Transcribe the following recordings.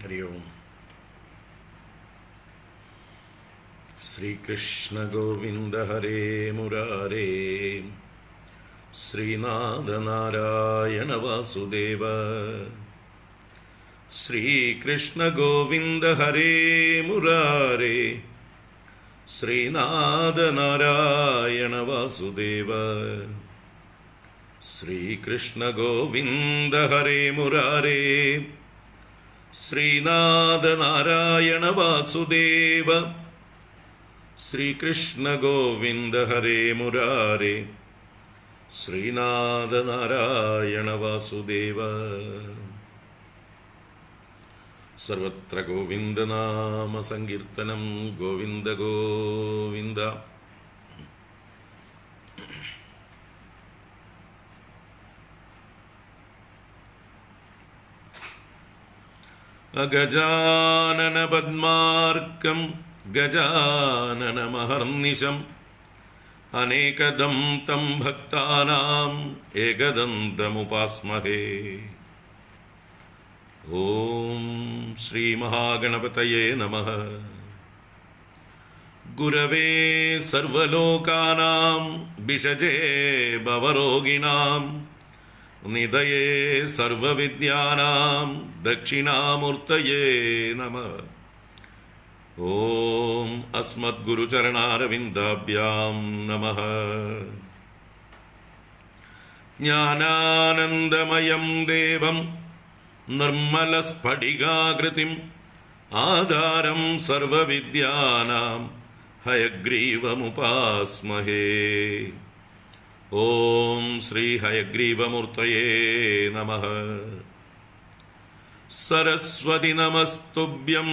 हरि ओम। श्रीकृष्ण गोविंद हरे मुरारे, श्रीनाथ नारायण वासुदेव। श्रीकृष्ण गोविंद हरे मुरारे, श्रीनाथ नारायण वासुदेव। श्रीकृष्ण गोविंद हरे मुरारे, श्रीनाथ नारायण वासुदेव। श्रीकृष्ण गोविंद हरे मुरारे, श्रीनाथ नारायण वासुदेव। सर्वत्र गोविंद नाम संकीर्तनं, गोविंद गोविंद। अगजानन पद्मार्कं गजाननमहर्निशम्, अनेकदं तं भक्तानाम् एकदन्तमुपास्महे। ॐ श्रीमहागणपतये नमः। गुरवे सर्वलोकानां भिषजे भवरोगिणां, निधये सर्वविद्यानां दक्षिणामूर्तये नमः। ॐ अस्मद्गुरुचरणारविन्दाभ्यां नमः। ज्ञानानन्दमयं देवं निर्मलस्फटिकाकृतिम्, आधारं सर्वविद्यानां हयग्रीवमुपास्महे। ॐ श्री हयग्रीवमूर्तये नमः। सरस्वती नमस्तुभ्यं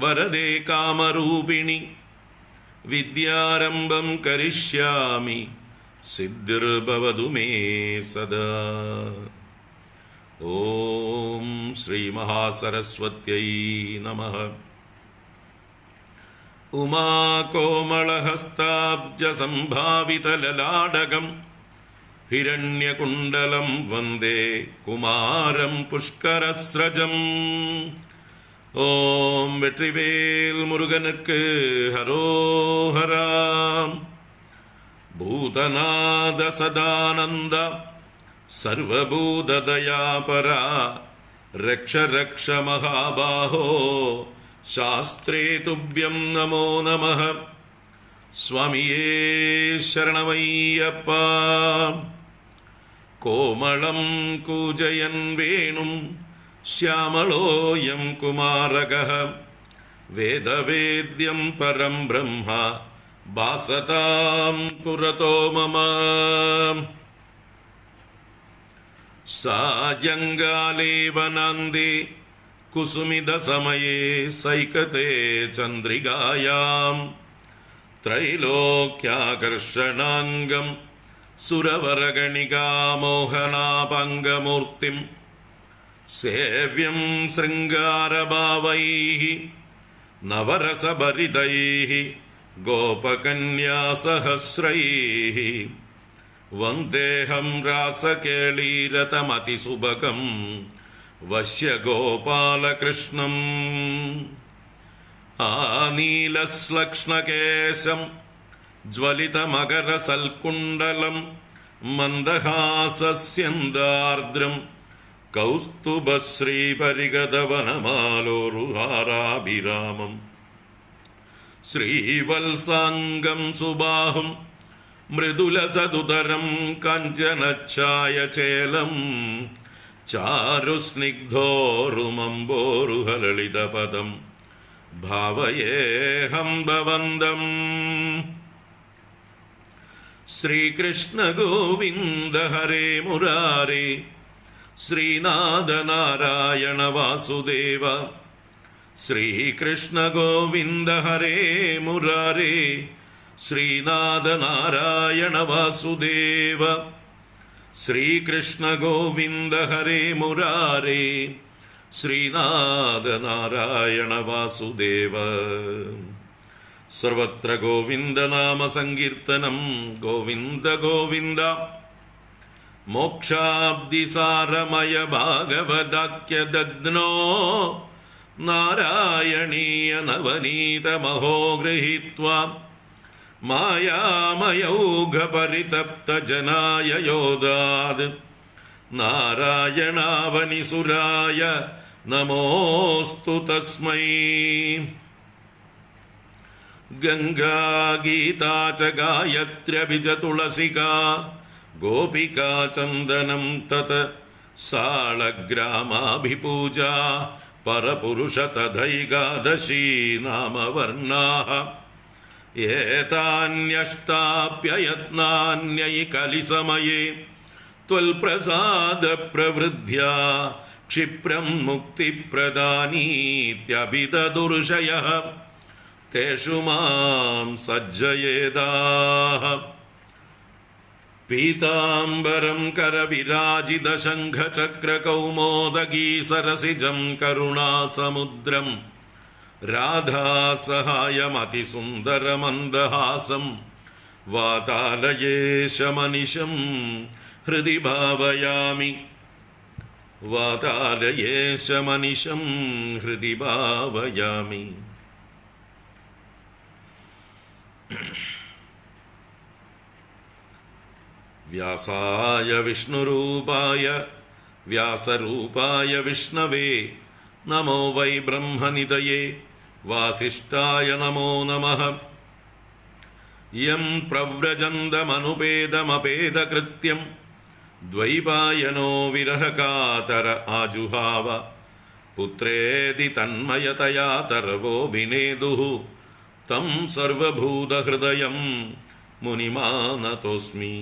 वरदे कामरूपिणि, विद्यारम्भं करिष्यामि सिद्धिर्भवतु मे सदा। ॐ श्री महासरस्वत्यै नमः। उमाकोमलहस्ताब्जसम्भावितललाटकं, हिरण्यकुण्डलं वन्दे कुमारं पुष्करस्रजम्। ॐ वेट्रिवेल मुरुगनुक्कु हरोहरा। भूतनाद सदानन्द सर्वभूतदयापरा, रक्ष रक्ष महाबाहो, शास्त्रे तुभ्यं नमो नमः। स्वामिये शरणमय्यप्पा। कोमलं कूजयन् वेणुं श्यामलोऽयं कुमारकः, वेदवेद्यं परं ब्रह्म भासतां पुरतो मम। सायङ्काले वनान्दे कुसुमिदसमये सैकते चन्द्रिकायां, त्रैलोक्याकर्षणाङ्गं सुरवरगणिकामोहनापाङ्गमूर्तिं, सेव्यं शृङ्गारभावैः नवरसभरितैः गोपकन्यासहस्रैः, वन्देऽहं रासकेळीरतमतिसुभगं वश्यगोपालकृष्णम्। आनीलश्लक्ष्णकेशं ज्वलितमकरसल्कुण्डलं, मन्दहासस्यन्दार्द्रं कौस्तुभश्रीपरिगतवनमालोरुहाराभिरामम्, श्रीवत्साङ्गं सुबाहुं मृदुलसदुतरं काञ्चनच्छायचेलं, चारुस्निग्धोरुमम्बोरुहललितपदं भावयेऽहं भवन्दम्। श्रीकृष्ण गोविंद हरे मुरारे, श्रीनाथ नारायण वासुदेव। श्रीकृष्ण गोविंद हरे मुरारे, श्रीनाथ नारायण वासुदेव। श्रीकृष्ण गोविंद हरे मुरारे, श्रीनाथ नारायण वासुदेव। सर्वत्र गोविंद नाम संकीर्तनं, गोविंद गोविंद। मोक्षाब्धिसारमय भागवदाख्य दद्नो നാരായണീയ നവനീതമഹോ ഗൃഹീത്വാ മായാമയൗഘപരിതപ്തജനായ യോദാത് നാരായണാവനിസുരായ നമോസ്തു തസ്മൈ. ഗംഗാ ഗീതാ ച ഗായത്ര്യഭിജ തുളസികാ ഗോപികാ ചന്ദനം തത് സാളഗ്രാമാഭിപൂജാ പരപുരുഷ തഥൈകാദശീ നാമവർണാഃ ഏതാന്യഷ്ടാപ്യയത്നാന്യൈ കലിസമയേ ത്വൽപ്രസാദ പ്രവൃദ്ധ്യാ ക്ഷിപ്രം മുക്തിപ്രദാനീത്യഭിദദുർഷയഃ തേഷു മാം സജ്ജയേതാഃ. പീതാംബരം കരവിരാജിത ശംഖചക്രകൗമോദഗീ സരസിജം കരുണാസമുദ്രം രാധാസഹായമതിസുന്ദരമന്ദഹാസം വാതാലയേശമനിശം ഹൃദി ഭാവയാമി. വാതാലയേശമനിശം ഹൃദി ഭാവയാമി. വ്യാസായ വിഷ്ണുരൂപായ വ്യാസരൂപായ വിഷ്ണവേ നമോ വൈ ബ്രഹ്മനിധയേ വാസിഷ്ഠായ നമോ നമഃ. യം പ്രവ്രജന്തമനുപേദമപേദകൃത്യം ദ്വൈപായനോ വിരഹകാതര ആജുഹാവ പുത്രേതി തന്മയതയാ തർവോഭിനേദുഃ തം സർവഭൂതഹൃദയം മുനിമാനതോസ്മി.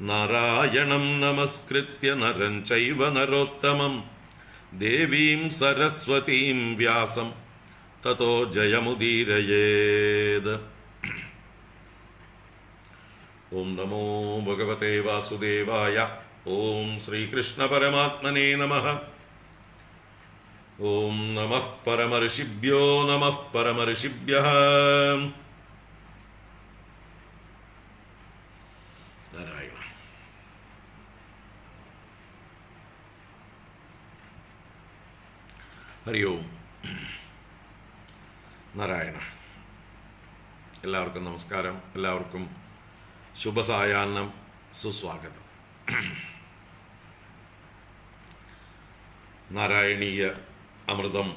നാരായണം നമസ്കൃത്യ നരം ചൈവ നരോത്തമം ദേവീം സരസ്വതീം വ്യാസം തതോ ജയമുദീരയേത്. ഓം നമോ ഭഗവതേ വാസുദേവായ. ഓം ശ്രീകൃഷ്ണ പരമാത്മനേ നമഃ. ഓം നമഃ പരമർഷിഭ്യോ നമഃ പരമർഷിഭ്യഃ. നാരായണ. ഹരി ഓം. നാരായണ. എല്ലാവർക്കും നമസ്കാരം. എല്ലാവർക്കും ശുഭസായാഹ്നം, സുസ്വാഗതം. നാരായണീയ അമൃതം,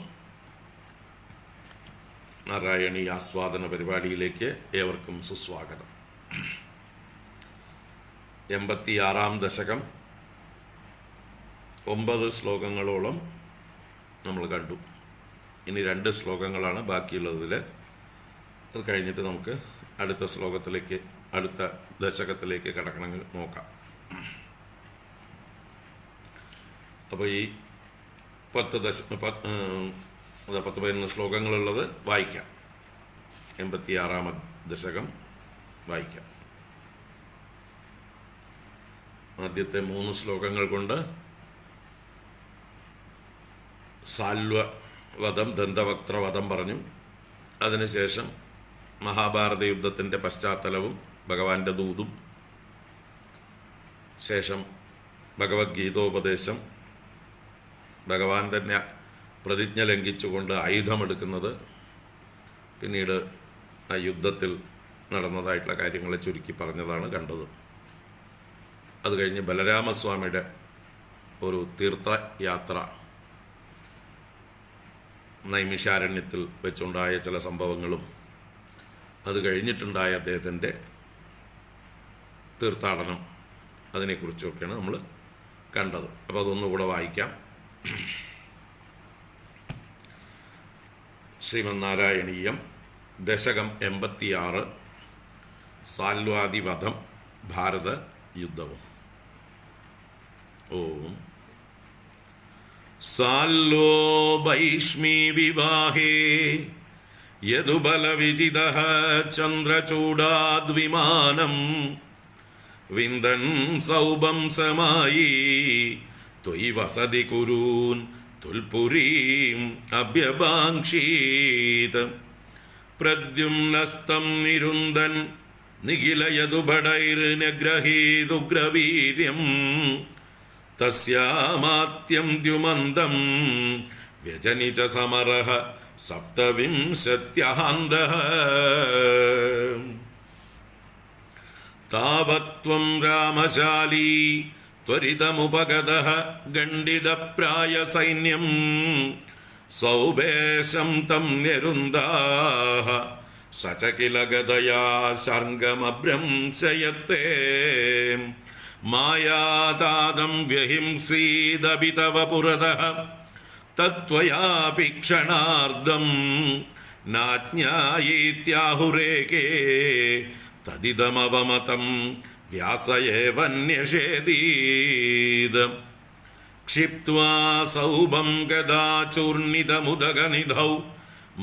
നാരായണീയ ആസ്വാദന പരിപാടിയിലേക്ക് ഏവർക്കും സുസ്വാഗതം. 86-ാം ദശകം 9 ശ്ലോകങ്ങളോളം നമ്മൾ കണ്ടു. ഇനി 2 ശ്ലോകങ്ങളാണ് ബാക്കിയുള്ളതിൽ. അത് കഴിഞ്ഞിട്ട് നമുക്ക് അടുത്ത ശ്ലോകത്തിലേക്ക്, അടുത്ത ദശകത്തിലേക്ക് കടക്കണമെങ്കിൽ നോക്കാം. അപ്പോൾ ഈ 10-11 ശ്ലോകങ്ങളുള്ളത് വായിക്കാം. 86-ാം ദശകം വായിക്കാം. ആദ്യത്തെ 3 ശ്ലോകങ്ങൾ കൊണ്ട് സാൽവവധം, ദന്തവക്ത്രവധം പറഞ്ഞു. അതിനുശേഷം മഹാഭാരത യുദ്ധത്തിൻ്റെ പശ്ചാത്തലവും ഭഗവാന്റെ ദൂതും, ശേഷം ഭഗവത്ഗീതോപദേശം, ഭഗവാൻ തന്നെ പ്രതിജ്ഞ ലംഘിച്ചുകൊണ്ട് ആയുധമെടുക്കുന്നത്, പിന്നീട് ആ യുദ്ധത്തിൽ നടന്നതായിട്ടുള്ള കാര്യങ്ങളെ ചുരുക്കി പറഞ്ഞതാണ് കണ്ടത്. അത് കഴിഞ്ഞ് ബലരാമസ്വാമിയുടെ ഒരു തീർത്ഥയാത്ര, നൈമിഷാരണ്യത്തിൽ വെച്ചുണ്ടായ ചില സംഭവങ്ങളും, അത് കഴിഞ്ഞിട്ടുണ്ടായ അദ്ദേഹത്തിൻ്റെ തീർത്ഥാടനം, അതിനെക്കുറിച്ചൊക്കെയാണ് നമ്മൾ കണ്ടത്. അപ്പോൾ അതൊന്നുകൂടെ വായിക്കാം. ശ്രീമന്നാരായണീയം ദശകം 86, സാൽവാദിവധം, ഭാരത യുദ്ധവും. ഓം. സാല്ലോ ഭൈഷ്മീ വിവാഹേ യദുബലവിജിതഃ ചന്ദ്രചൂഡാദ്വിമാനം വിന്ദൻ സൗഭം സമായി ത്വയി വസതി കുരൂൻ തുൽപുരീം അഭ്യഭാംക്ഷീത് പ്രദ്യുമ്നസ്തം നിരുന്ദൻ നിഖിലയദുഭടൈർനഗ്രഹീതുഗ്രവീര്യം തസ്യാമാത്യം ദ്യുമന്തം വ്യജനി ച സമരഃ സപ്തവിംശത്യഹാന്തഃ താവത്ത്വം രാമശാലീ ത്വരിതമുപഗതഃ ഗണ്ഡിതപ്രായ സൈന്യം സൗഭേശം തം നിരുന്ദാഃ സ ച കില ഗദയാ ശർങ്കമഭ്രംശയത്തെ മായാതാദം വ്യഹിംസീദപി തവ പുരതഃ തത്വയാപി ക്ഷണാർദ്ധം നാജ്ഞായീത്യാഹുരേകേ തദിദമവമതം വ്യാസ ഏവ ന്യഷേദീത് ക്ഷിപ്ത്വാ സൗഭം ഗദാചൂർണിതമുദഗനിധൗ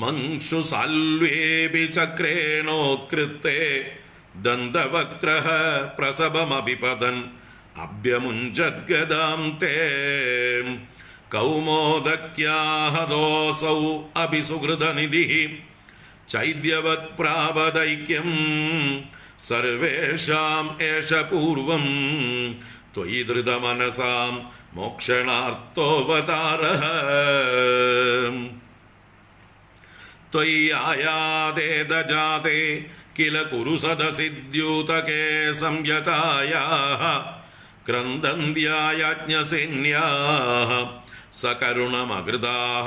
മംശു സാൽവേപി ചക്രേണോത്കൃത്തെ ദന്തവക്ത്രഃ പ്രസവമഭിപതൻ അഭ്യമുഞ്ചദ്ഗദാം തേ കൗമോദക്യാഹദോസൗ അഭിസുഹൃദനിധിഃ ചൈദ്യവത് പ്രാപദൈക്യം സർവേഷാം ഏഷ പൂർവം ത്വയി ധൃതമനസാം മോക്ഷണാർത്ഥോവതാരഃ ത്വയി ആയാദേദജാതേ കില കുരു സദസിദ്യൂതകേ സംയതായാഃ ക്രന്ദന്ത്യായാജ്ഞസേന്യാഃ സകരുണമകൃതാഃ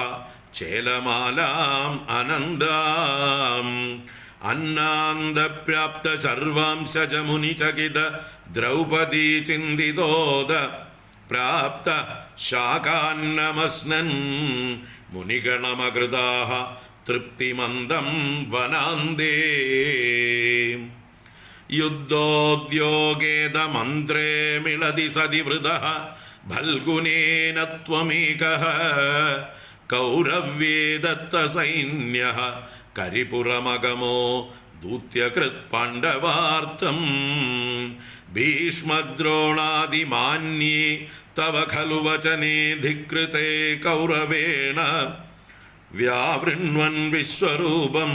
ചേലമാലാം അനന്താം അന്നാന്തപ്രാപ്ത സർവാംശ മുനിചകിത ദ്രൗപദീ ചിന്തിതോദ പ്രാപ്ത ശാകാന്നമസ്നൻ മുനിഗണമകൃതാഃ തൃപ്തിമന്ദം വനാന്തേ യുദ്ധോദ്യോഗേദമന്ത്രേ മിളതി സതി വൃതഃ ഫൽഗുനേന ത്വമേകഃ കൗരവ്യേ ദത്തസൈന്യഃ കരിപുരമഗമോ ദൂത്യകൃത് പാണ്ഡവാർത്ഥം ഭീഷ്മദ്രോണാദിമാന്യേ തവ ഖലു വചനേ ധികൃതേ കൗരവേണ വ്യാവൃണ്വൻ വിശ്വരൂപം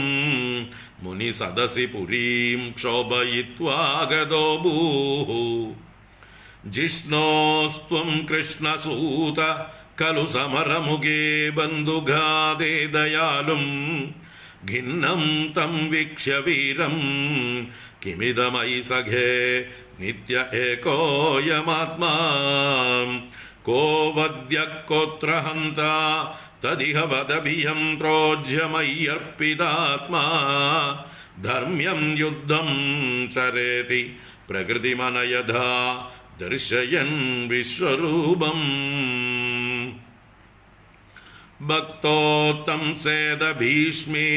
മുനി സദസി പുരീം ക്ഷോഭയിത്വാഗതോ ഭൂഃ ജിഷ്ണോസ്ത്വം കൃഷ്ണസൂത ഖലു സമരമുഖേ ബന്ധുഘാതേ ദയാലും ഖിന്നം തം വീക്ഷ്യ വീരം കിമിദമയി സഖേ നിത്യ ഏകോയമാത്മാ കോ വദ്യ കോത്ര ഹന്ത തദിഹ വദഭിയം പ്രോജ്യമയ്യർപ്പിതാത്മാ ധർമ്മ്യം യുദ്ധം ചരേതി പ്രകൃതിമനയഥാ ദർശയൻ വിശ്വരൂപം ഭക്തോത്തം സേദ ഭീഷ്മേ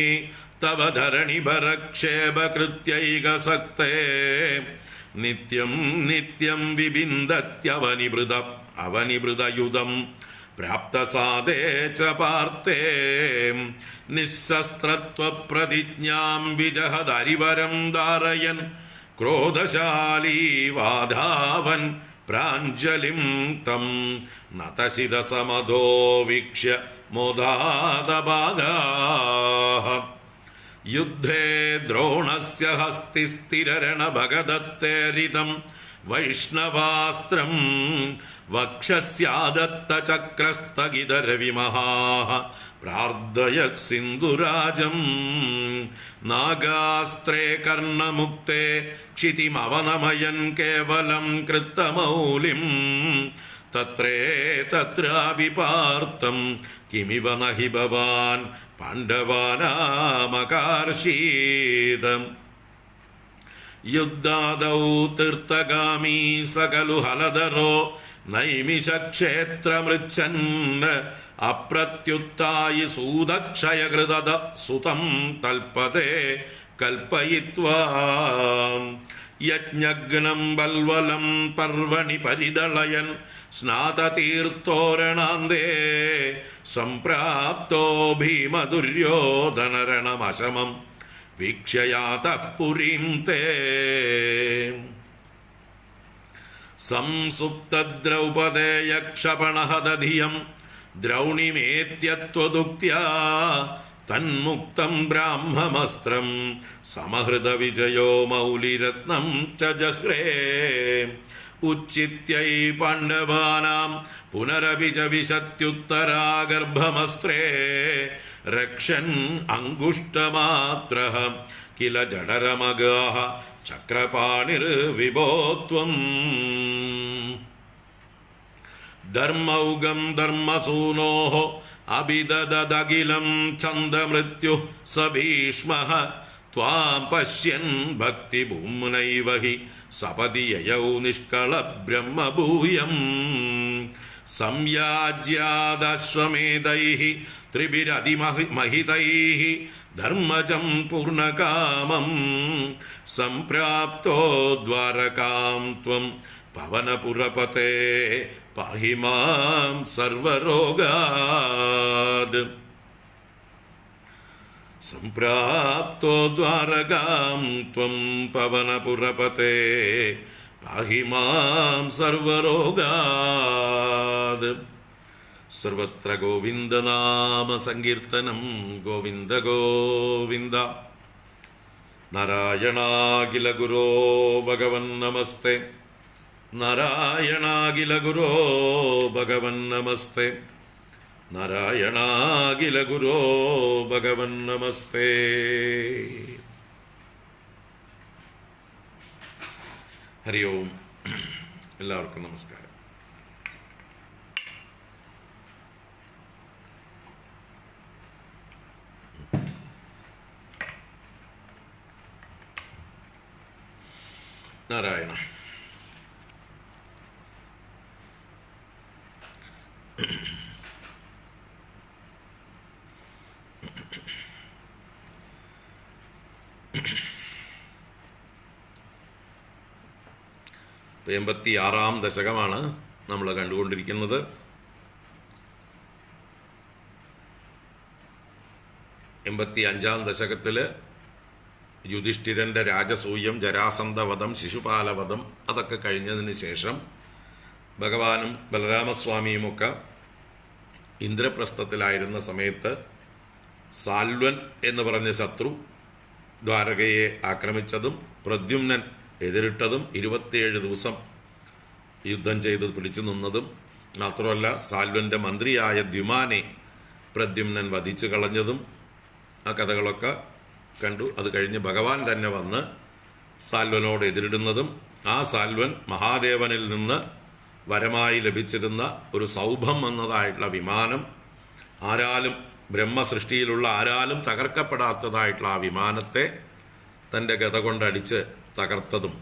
തവ ധരണിഭരക്ഷേപകൃത്യൈകസക്തേ നിത്യം നിത്യം വിബിന്ദത്യവനിഭൃതയുധം പ്രാപ്തസാദേ ച പാർത്തേ നിസ്സസ്ത്രത്വപ്രതിജ്ഞാം വിജഹദരിവരം ധാരയൻ ക്രോധശാലീ വാധാവൻ പ്രാഞ്ജലിം തം നതശിരസമധോ വീക്ഷ്യ മോദാദഭാഗാഃ യുദ്ധേ ദ്രോണസ്യ ഹസ്തിസ്ഥിരരണഭഗദത്തേരിതം വൈഷ്ണവാസ്ത്രം വക്ഷസ്യാദത്തചക്രസ്ഥഗിതരവിമഹാഃ പ്രാർദ്ധയത് സിന്ധുരാജം നാഗാസ്ത്രേ കർണമുക്തേ ക്ഷിതിമവനമയൻ കേവലം കൃത്തമൗലിം തത്രേതത്രാപി പാർത്ഥം കിമിവ നഹി ഭവാൻ പാണ്ഡവാനാമകാർഷീത് യുദ്ധാദൗ തീർത്ഥഗാമീ സകലു ഹലധരോ നൈമിഷക്ഷേത്രമൃച്ഛൻ അപ്രത്യുത്തായി സൂതക്ഷയകൃതത സുതം തൽപതേ കൽപ്പയിത്വാ യജ്ഞഗ്നം ബൽവലം പർവണി പരിദളയൻ സ്നാതതീർത്ഥോരണാന്തേ സംപ്രാപ്തോ ഭീമദുര്യോധനരണമശമം വീക്ഷ്യയാതഃ പുരീം തേ സംസുപ്തദ്രൗപദേയക്ഷപണഹദധിയം ദ്രൗണിമേത്യത്വദുക്ത്യാ തന്മുക്തം ബ്രാഹ്മമസ്ത്രം സമഹൃദ വിജയോ മൗലിരത്നം ച ജഹ്രേ ഉച്ചിത്യൈ പാണ്ഡവാനാം പുനരപി ച വിശത്യുത്തരാഗർഭമസ്ത്രേ രക്ഷൻ അങ്കുഷ്ടമാത്രഃ കില ജഠരമഗാഃ ചക്രപാണിർവിഭോത്വം ധർമ്മൗഗം ധർമ്മസൂനോഃ അഭിദദദഖിലം ഛന്ദമൃത്യുഃ സ ഭീഷ്മഃ ത്വാം പശ്യൻ ഭക്തിഭൂമ്നൈവ ഹി സപതി യയൗ നിഷ്കളബ്രഹ്മഭൂയം സംയാജ്യാദശ്വമേധൈഃ ത്രിഭിരതിമഹിതൈഃ ധർമ്മജം പൂർണ്ണകാമം സംപ്രാപ്തോ ദ്വാരകാം ത്വം പവനപുരപതേ പാഹി മാം സർവരോഗാത് സംപ്രാപ്തോ ദ്വാരകാം ത്വം പവനപുരപതേ പാഹി മാം സർവരോഗാത് സർവത്ര ഗോവിന്ദനാമ സങ്കീർത്തനം ഗോവിന്ദ ഗോവിന്ദ നാരായണാഖില ഗുരോ ഭഗവൻ നമസ്തേ നാരായണാഖില ഗുരോ ഭഗവൻ നമസ്തേ നാരായണാഖില ഗുരോ ഭഗവൻ നമസ്തേ. ഹരി ഓം. എല്ലാവർക്കും നമസ്കാരം. നാരായണ. ഇപ്പം 86-ാം ദശകമാണ് നമ്മൾ കണ്ടുകൊണ്ടിരിക്കുന്നത്. എൺപത്തിയഞ്ചാം ദശകത്തിൽ യുധിഷ്ഠിരൻ്റെ രാജസൂയം, ജരാസന്ധവധം, ശിശുപാലവധം അതൊക്കെ കഴിഞ്ഞതിന് ശേഷം ഭഗവാനും ബലരാമസ്വാമിയുമൊക്കെ ഇന്ദ്രപ്രസ്ഥത്തിലായിരുന്ന സമയത്ത് സാൽവൻ എന്ന് പറഞ്ഞ ശത്രു ദ്വാരകയെ ആക്രമിച്ചതും പ്രദ്യുമ്നൻ എതിരിട്ടതും 27 ദിവസം യുദ്ധം ചെയ്ത് പിടിച്ചു നിന്നതും മാത്രമല്ല സാൽവൻ്റെ മന്ത്രിയായ ദ്യുമാനെ പ്രദ്യുമ്നൻ വധിച്ചു കളഞ്ഞതും ആ കഥകളൊക്കെ കണ്ടു. അത് കഴിഞ്ഞ് ഭഗവാൻ തന്നെ വന്ന് സാൽവനോട് എതിരിടുന്നതും ആ സാൽവൻ മഹാദേവനിൽ നിന്ന് വരമായി ലഭിച്ചിരുന്ന ഒരു സൗഭം എന്നതായിട്ടുള്ള വിമാനം, ആരാലും ബ്രഹ്മസൃഷ്ടിയിലുള്ള ആരാലും തകർക്കപ്പെടാത്തതായിട്ടുള്ള ആ വിമാനത്തെ തൻ്റെ ഗത കൊണ്ടടിച്ച് തകർത്തതും,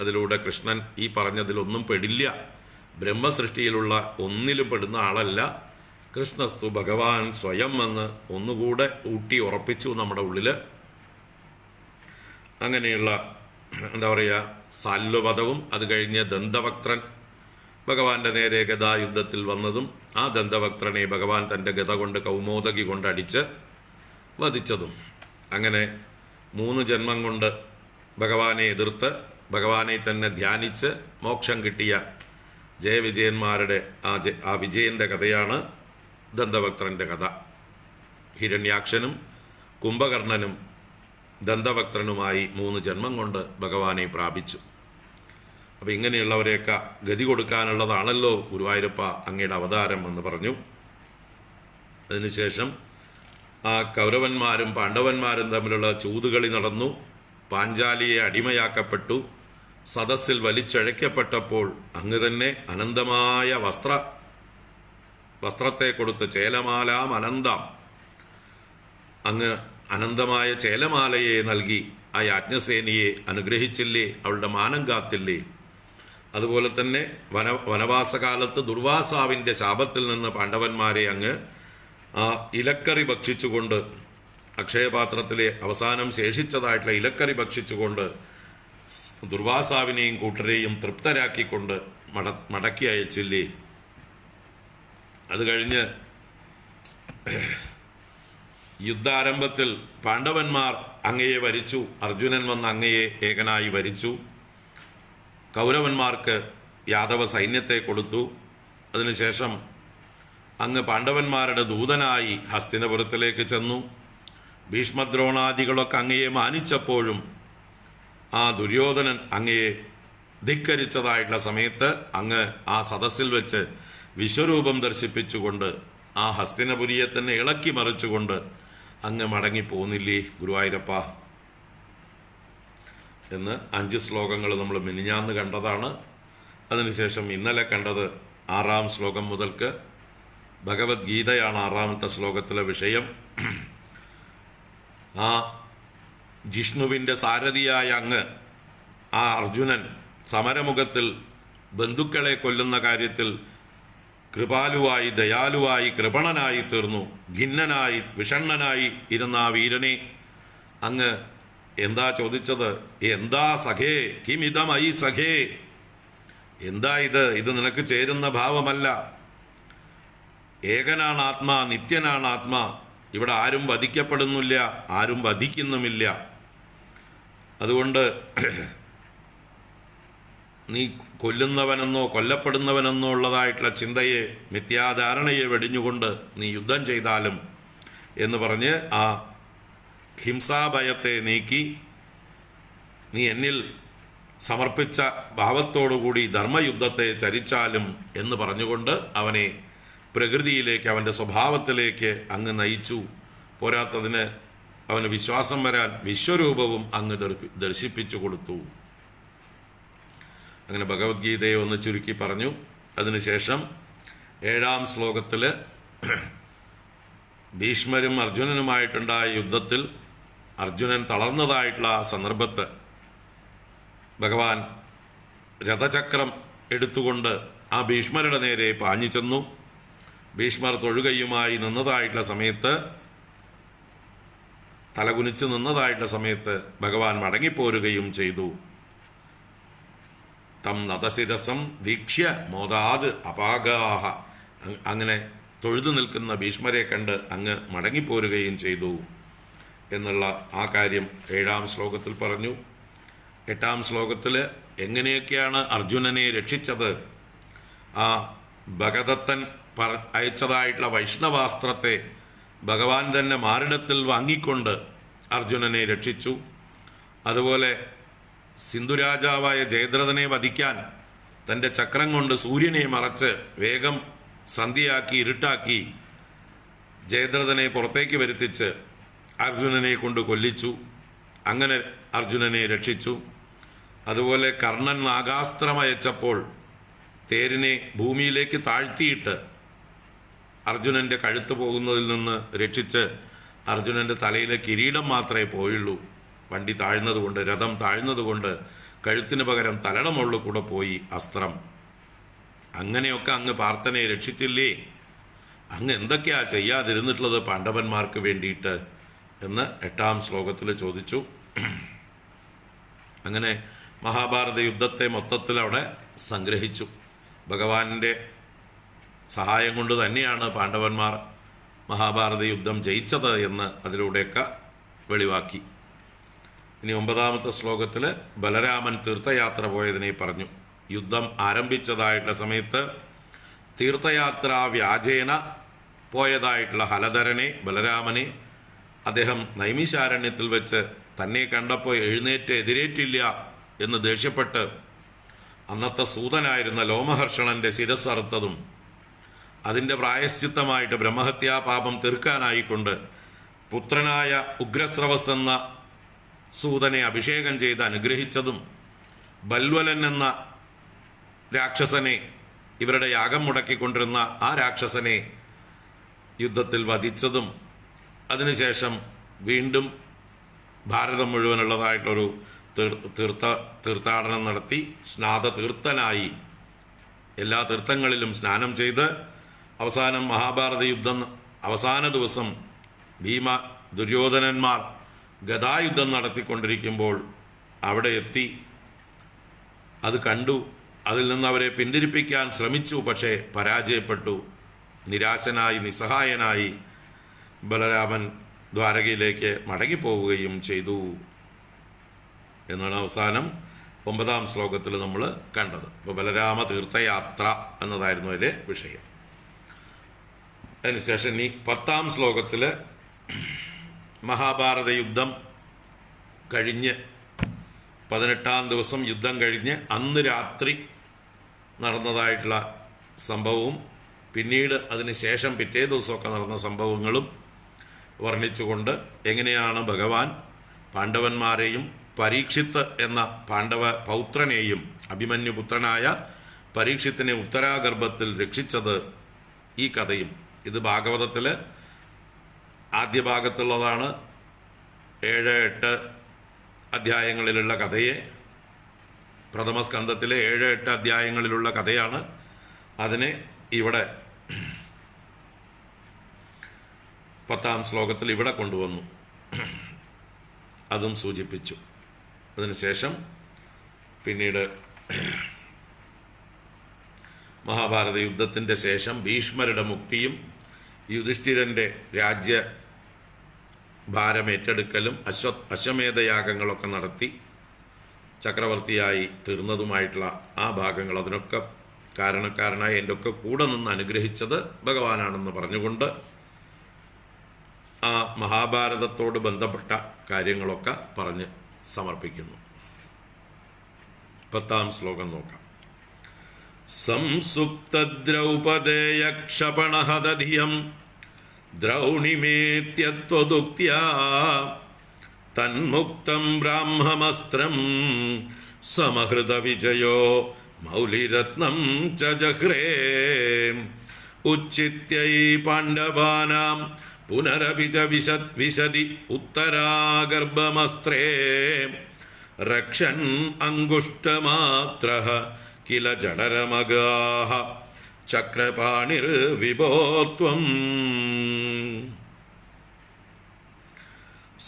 അതിലൂടെ കൃഷ്ണൻ ഈ പറഞ്ഞതിലൊന്നും പെടില്ല, ബ്രഹ്മസൃഷ്ടിയിലുള്ള ഒന്നിലും പെടുന്ന ആളല്ല, കൃഷ്ണസ്തു ഭഗവാൻ സ്വയം എന്ന് ഒന്നുകൂടെ ഊട്ടി ഉറപ്പിച്ചു നമ്മുടെ ഉള്ളിൽ. അങ്ങനെയുള്ള എന്താ പറയുക സാൽവവധവും അത് കഴിഞ്ഞ് ദന്തവക്ത്രൻ ഭഗവാന്റെ നേരെ ഗദായുദ്ധത്തിൽ വന്നതും ആ ദന്തവക്ത്രനെ ഭഗവാൻ തൻ്റെ ഗത കൊണ്ട് കൗമോദകി കൊണ്ടടിച്ച് വധിച്ചതും, അങ്ങനെ 3 ജന്മം കൊണ്ട് ഭഗവാനെ എതിർത്ത് ഭഗവാനെ തന്നെ ധ്യാനിച്ച് മോക്ഷം കിട്ടിയ ജയവിജയന്മാരുടെ ആ വിജയൻ്റെ കഥയാണ് ദന്തവക്ത്രൻ്റെ കഥ. ഹിരണ്യാക്ഷനും കുംഭകർണനും ദന്തവക്ത്രനുമായി 3 ജന്മം കൊണ്ട് ഭഗവാനെ പ്രാപിച്ചു. അപ്പം ഇങ്ങനെയുള്ളവരെയൊക്കെ ഗതി കൊടുക്കാനുള്ളതാണല്ലോ ഗുരുവായൂരപ്പ അങ്ങയുടെ അവതാരം എന്ന് പറഞ്ഞു. അതിനുശേഷം ആ കൗരവന്മാരും പാണ്ഡവന്മാരും തമ്മിലുള്ള ചൂതുകളി നടന്നു. പാഞ്ചാലിയെ അടിമയാക്കപ്പെട്ടു. സദസ്സിൽ വലിച്ചഴയ്ക്കപ്പെട്ടപ്പോൾ അങ്ങ് തന്നെ അനന്തമായ വസ്ത്രത്തെ കൊടുത്ത് ചേലമാലാം അനന്തം, അങ്ങ് അനന്തമായ ചേലമാലയെ നൽകി ആ യാജ്ഞസേനിയെ അനുഗ്രഹിച്ചില്ലേ, അവളുടെ മാനം കാത്തില്ലേ? അതുപോലെ തന്നെ വനവാസകാലത്ത് ദുർവാസാവിൻ്റെ ശാപത്തിൽ നിന്ന് പാണ്ഡവന്മാരെ അങ്ങ് ആ ഇലക്കറി ഭക്ഷിച്ചുകൊണ്ട്, അക്ഷയപാത്രത്തിലെ അവസാനം ശേഷിച്ചതായിട്ടുള്ള ഇലക്കറി ഭക്ഷിച്ചുകൊണ്ട് ദുർവാസാവിനെയും കൂട്ടരെയും തൃപ്തരാക്കിക്കൊണ്ട് മടക്കി അയച്ചില്ലേ? അത് കഴിഞ്ഞ് യുദ്ധാരംഭത്തിൽ പാണ്ഡവന്മാർ അങ്ങയെ വരിച്ചു, അർജുനൻ വന്ന് അങ്ങയെ ഏകനായി വരിച്ചു. കൗരവന്മാർക്ക് യാദവ സൈന്യത്തെ കൊടുത്തു. അതിനുശേഷം അങ്ങ് പാണ്ഡവന്മാരുടെ ദൂതനായി ഹസ്തിനപുരത്തിലേക്ക് ചെന്നു. ഭീഷ്മദ്രോണാദികളൊക്കെ അങ്ങയെ മാനിച്ചപ്പോഴും ആ ദുര്യോധനൻ അങ്ങയെ ധിക്കരിച്ചതായിട്ടുള്ള സമയത്ത് അങ്ങ് ആ സദസ്സിൽ വെച്ച് വിശ്വരൂപം ദർശിപ്പിച്ചുകൊണ്ട് ആ ഹസ്തിനപുരിയെ തന്നെ ഇളക്കി മറിച്ചുകൊണ്ട് അങ്ങ് മടങ്ങിപ്പോന്നില്ലേ ഗുരുവായൂരപ്പ എന്ന് 5 ശ്ലോകങ്ങൾ നമ്മൾ മിനിഞ്ഞാന്ന് കണ്ടതാണ്. അതിനുശേഷം ഇന്നലെ കണ്ടത് 6-ാം ശ്ലോകം മുതൽക്ക് ഭഗവത്ഗീതയാണ് 6-ാമത്തെ ശ്ലോകത്തിലെ വിഷയം. ആ ജിഷ്ണുവിൻ്റെ സാരഥിയായ അങ്ങ് ആ അർജുനൻ സമരമുഖത്തിൽ ബന്ധുക്കളെ കൊല്ലുന്ന കാര്യത്തിൽ കൃപാലുവായി, ദയാലുവായി, കൃപണനായി തീർന്നു. ഖിന്നനായി, വിഷണ്ണനായി ഇരുന്ന ആ വീരനെ അങ്ങ് എന്താ ചോദിച്ചത്? എന്താ സഖേ കിമിതമയി സഖേ, എന്താ ഇത് നിനക്ക് ചേരുന്ന ഭാവമല്ല. ഏകനാണ് ആത്മാ, നിത്യനാണ് ആത്മാ. ഇവിടെ ആരും വധിക്കപ്പെടുന്നില്ല, ആരും വധിക്കുന്നുമില്ല. അതുകൊണ്ട് നീ കൊല്ലുന്നവനെന്നോ കൊല്ലപ്പെടുന്നവനെന്നോ ഉള്ളതായിട്ടുള്ള ചിന്തയെ, മിഥ്യാധാരണയെ വെടിഞ്ഞുകൊണ്ട് നീ യുദ്ധം ചെയ്താലും എന്ന് പറഞ്ഞ് ആ ഹിംസാഭയത്തെ നീക്കി നീ എന്നിൽ സമർപ്പിച്ച ഭാവത്തോടുകൂടി ധർമ്മയുദ്ധത്തെ ചരിച്ചാലും എന്ന് പറഞ്ഞുകൊണ്ട് അവനെ പ്രകൃതിയിലേക്ക്, അവൻ്റെ സ്വഭാവത്തിലേക്ക് അങ്ങ് നയിച്ചു. പോരാത്തതിന് അവന് വിശ്വാസം വരാൻ വിശ്വരൂപവും അങ്ങ് ദർശിപ്പിച്ചു കൊടുത്തു. അങ്ങനെ ഭഗവത്ഗീതയെ ഒന്ന് ചുരുക്കി പറഞ്ഞു. അതിനുശേഷം 7-ാം ശ്ലോകത്തിൽ ഭീഷ്മരും അർജുനനുമായിട്ടുണ്ടായ യുദ്ധത്തിൽ അർജുനൻ തളർന്നതായിട്ടുള്ള ആ സന്ദർഭത്ത് ഭഗവാൻ രഥചക്രം എടുത്തുകൊണ്ട് ആ ഭീഷ്മരുടെ നേരെ പാഞ്ഞു ചെന്നു. ഭീഷ്മർ തൊഴുകയുമായി നിന്നതായിട്ടുള്ള സമയത്ത്, തലകുനിച്ച് നിന്നതായിട്ടുള്ള സമയത്ത് ഭഗവാൻ മടങ്ങിപ്പോരുകയും ചെയ്തു. തം നതശിരസം വീക്ഷ്യ മോദാത് അപാഗാഹ, അങ്ങനെ തൊഴുതു നിൽക്കുന്ന ഭീഷ്മരെ കണ്ട് അങ്ങ് മടങ്ങിപ്പോരുകയും ചെയ്തു എന്നുള്ള ആ കാര്യം 7-ാം ശ്ലോകത്തിൽ പറഞ്ഞു. 8-ാം ശ്ലോകത്തിൽ എങ്ങനെയൊക്കെയാണ് അർജുനനെ രക്ഷിച്ചത്, ആ ഭഗദത്തൻ അയച്ചതായിട്ടുള്ള വൈഷ്ണവാസ്ത്രത്തെ ഭഗവാൻ തന്നെ മാറിടത്തിൽ വാങ്ങിക്കൊണ്ട് അർജുനനെ രക്ഷിച്ചു. അതുപോലെ സിന്ധുരാജാവായ ജയദ്രഥനെ വധിക്കാൻ തൻ്റെ ചക്രം കൊണ്ട് സൂര്യനെ മറച്ച് വേഗം സന്ധ്യയാക്കി ഇരുട്ടാക്കി ജയദ്രഥനെ പുറത്തേക്ക് വരുത്തിച്ച് അർജുനനെ കൊണ്ട് കൊല്ലിച്ചു. അങ്ങനെ അർജുനനെ രക്ഷിച്ചു. അതുപോലെ കർണൻ നാഗാസ്ത്രമയച്ചപ്പോൾ തേരിനെ ഭൂമിയിലേക്ക് താഴ്ത്തിയിട്ട് അർജുനൻ്റെ കഴുത്ത് പോകുന്നതിൽ നിന്ന് രക്ഷിച്ച് അർജുനൻ്റെ തലയിലെ കിരീടം മാത്രമേ പോയുള്ളൂ. വണ്ടി താഴ്ന്നതുകൊണ്ട്, രഥം താഴ്ന്നതുകൊണ്ട് കഴുത്തിന് പകരം തലയുടെ മുകളിൽ കൂടെ പോയി അസ്ത്രം. അങ്ങനെയൊക്കെ അങ്ങ് പാർത്ഥനെ രക്ഷിച്ചില്ലേ? അങ്ങ് എന്തൊക്കെയാ ചെയ്യാതിരുന്നിട്ടുള്ളത് പാണ്ഡവന്മാർക്ക് വേണ്ടിയിട്ട് എന്ന് 8-ാം ശ്ലോകത്തിൽ ചോദിച്ചു. അങ്ങനെ മഹാഭാരത യുദ്ധത്തെ മൊത്തത്തിൽ അവിടെ സംഗ്രഹിച്ചു. ഭഗവാന്റെ സഹായം കൊണ്ട് തന്നെയാണ് പാണ്ഡവന്മാർ മഹാഭാരത യുദ്ധം ജയിച്ചത് എന്ന് അതിലൂടെയൊക്കെ വെളിവാക്കി. ഇനി 9-ാമത്തെ ശ്ലോകത്തിൽ ബലരാമൻ തീർത്ഥയാത്ര പോയതിനെ പറഞ്ഞു. യുദ്ധം ആരംഭിച്ചതായിട്ടുള്ള സമയത്ത് തീർത്ഥയാത്ര വ്യാജേന പോയതായിട്ടുള്ള ഹലധരനെ, ബലരാമനെ, അദ്ദേഹം നൈമിശാരണ്യത്തിൽ വെച്ച് തന്നെ കണ്ടപ്പോൾ എഴുന്നേറ്റ് എതിരേറ്റില്ല എന്ന് ദേഷ്യപ്പെട്ട് അന്നത്തെ സൂതനായിരുന്ന ലോമഹർഷണൻ്റെ ശിരസ്സറുത്തതും അതിൻ്റെ പ്രായശ്ചിത്തമായിട്ട് ബ്രഹ്മഹത്യാപാപം തീർക്കാനായിക്കൊണ്ട് പുത്രനായ ഉഗ്രസ്രവസ് എന്ന സൂതനെ അഭിഷേകം ചെയ്ത് അനുഗ്രഹിച്ചതും ബൽവലൻ എന്ന രാക്ഷസനെ, ഇവരുടെ യാഗം മുടക്കിക്കൊണ്ടിരുന്ന ആ രാക്ഷസനെ യുദ്ധത്തിൽ വധിച്ചതും അതിനുശേഷം വീണ്ടും ഭാരതം മുഴുവനുള്ളതായിട്ടൊരു തീർത്ഥാടനം നടത്തി സ്നാതതീർത്ഥനായി എല്ലാ തീർത്ഥങ്ങളിലും സ്നാനം ചെയ്ത് അവസാനം മഹാഭാരത യുദ്ധം അവസാന ദിവസം ഭീമ ദുര്യോധനന്മാർ ഗദായുദ്ധം നടത്തിക്കൊണ്ടിരിക്കുമ്പോൾ അവിടെ എത്തി. അത് കണ്ടു. അതിൽ നിന്ന് അവരെ പിന്തിരിപ്പിക്കാൻ ശ്രമിച്ചു. പക്ഷേ പരാജയപ്പെട്ടു. നിരാശനായി നിസ്സഹായനായി ബലരാമൻ ദ്വാരകയിലേക്ക് മടങ്ങിപ്പോവുകയും ചെയ്തു എന്നാണ് അവസാനം 9-ാം ശ്ലോകത്തിൽ നമ്മൾ കണ്ടത്. അപ്പോൾ ബലരാമ തീർത്ഥയാത്ര എന്നതായിരുന്നു അതിലെ വിഷയം. അതിനുശേഷം ഈ 10-ാം ശ്ലോകത്തിൽ മഹാഭാരത യുദ്ധം കഴിഞ്ഞ് 18-ാം ദിവസം യുദ്ധം കഴിഞ്ഞ് അന്ന് രാത്രി നടന്നതായിട്ടുള്ള സംഭവവും പിന്നീട് അതിന് ശേഷം പിറ്റേ ദിവസമൊക്കെ നടന്ന സംഭവങ്ങളും വർണ്ണിച്ചുകൊണ്ട് എങ്ങനെയാണ് ഭഗവാൻ പാണ്ഡവന്മാരെയും പരീക്ഷിത്ത് എന്ന പാണ്ഡവ പൗത്രനെയും അഭിമന്യുപുത്രനായ പരീക്ഷിത്തിനെ ഉത്തരാഗർഭത്തിൽ രക്ഷിച്ചത്, ഈ കഥയും. ഇത് ഭാഗവതത്തിൽ ആദ്യ ഭാഗത്തുള്ളതാണ്. 7-8 അധ്യായങ്ങളിലുള്ള കഥയെ, പ്രഥമസ്കന്ധത്തിലെ 7-8 അധ്യായങ്ങളിലുള്ള കഥയാണ്. അതിനെ ഇവിടെ 10-ാം ശ്ലോകത്തിൽ ഇവിടെ കൊണ്ടുവന്നു, അതും സൂചിപ്പിച്ചു. അതിനുശേഷം പിന്നീട് മഹാഭാരത യുദ്ധത്തിൻ്റെ ശേഷം ഭീഷ്മരുടെ മുക്തിയും യുധിഷ്ഠിരൻ്റെ രാജ്യഭാരമേറ്റെടുക്കലും അശ്വമേധയാഗങ്ങളൊക്കെ നടത്തി ചക്രവർത്തിയായി തീർന്നതുമായിട്ടുള്ള ആ ഭാഗങ്ങൾ, അതിനൊക്കെ കാരണക്കാരനായി എൻ്റെ ഒക്കെ കൂടെ നിന്ന് അനുഗ്രഹിച്ചത് ഭഗവാനാണെന്ന് പറഞ്ഞുകൊണ്ട് ആ മഹാഭാരതത്തോട് ബന്ധപ്പെട്ട കാര്യങ്ങളൊക്കെ പറഞ്ഞ് സമർപ്പിക്കുന്നു. 10-ാം ശ്ലോകം നോക്കാം. സംസുപ്തദ്രൗപദേയക്ഷപണഹദധിയം ദ്രൗണിമേത്യത്വദുക്ത്യാ തന്മുക്തം ബ്രാഹ്മമസ്ത്രം സമഹൃത വിജയോ മൗലിരത്നം ച ജഹ്രേ ഉച്ചിത്യൈ പാണ്ഡവാനാം പുനരപി ച വിശതി ഉത്തരാഗർഭമസ്ത്രേ രക്ഷൻ അങ്കുഷ്ടമാത്രഃ കില ജഡരമഗാഃ ചക്രപാണിർവിഭോത്വം.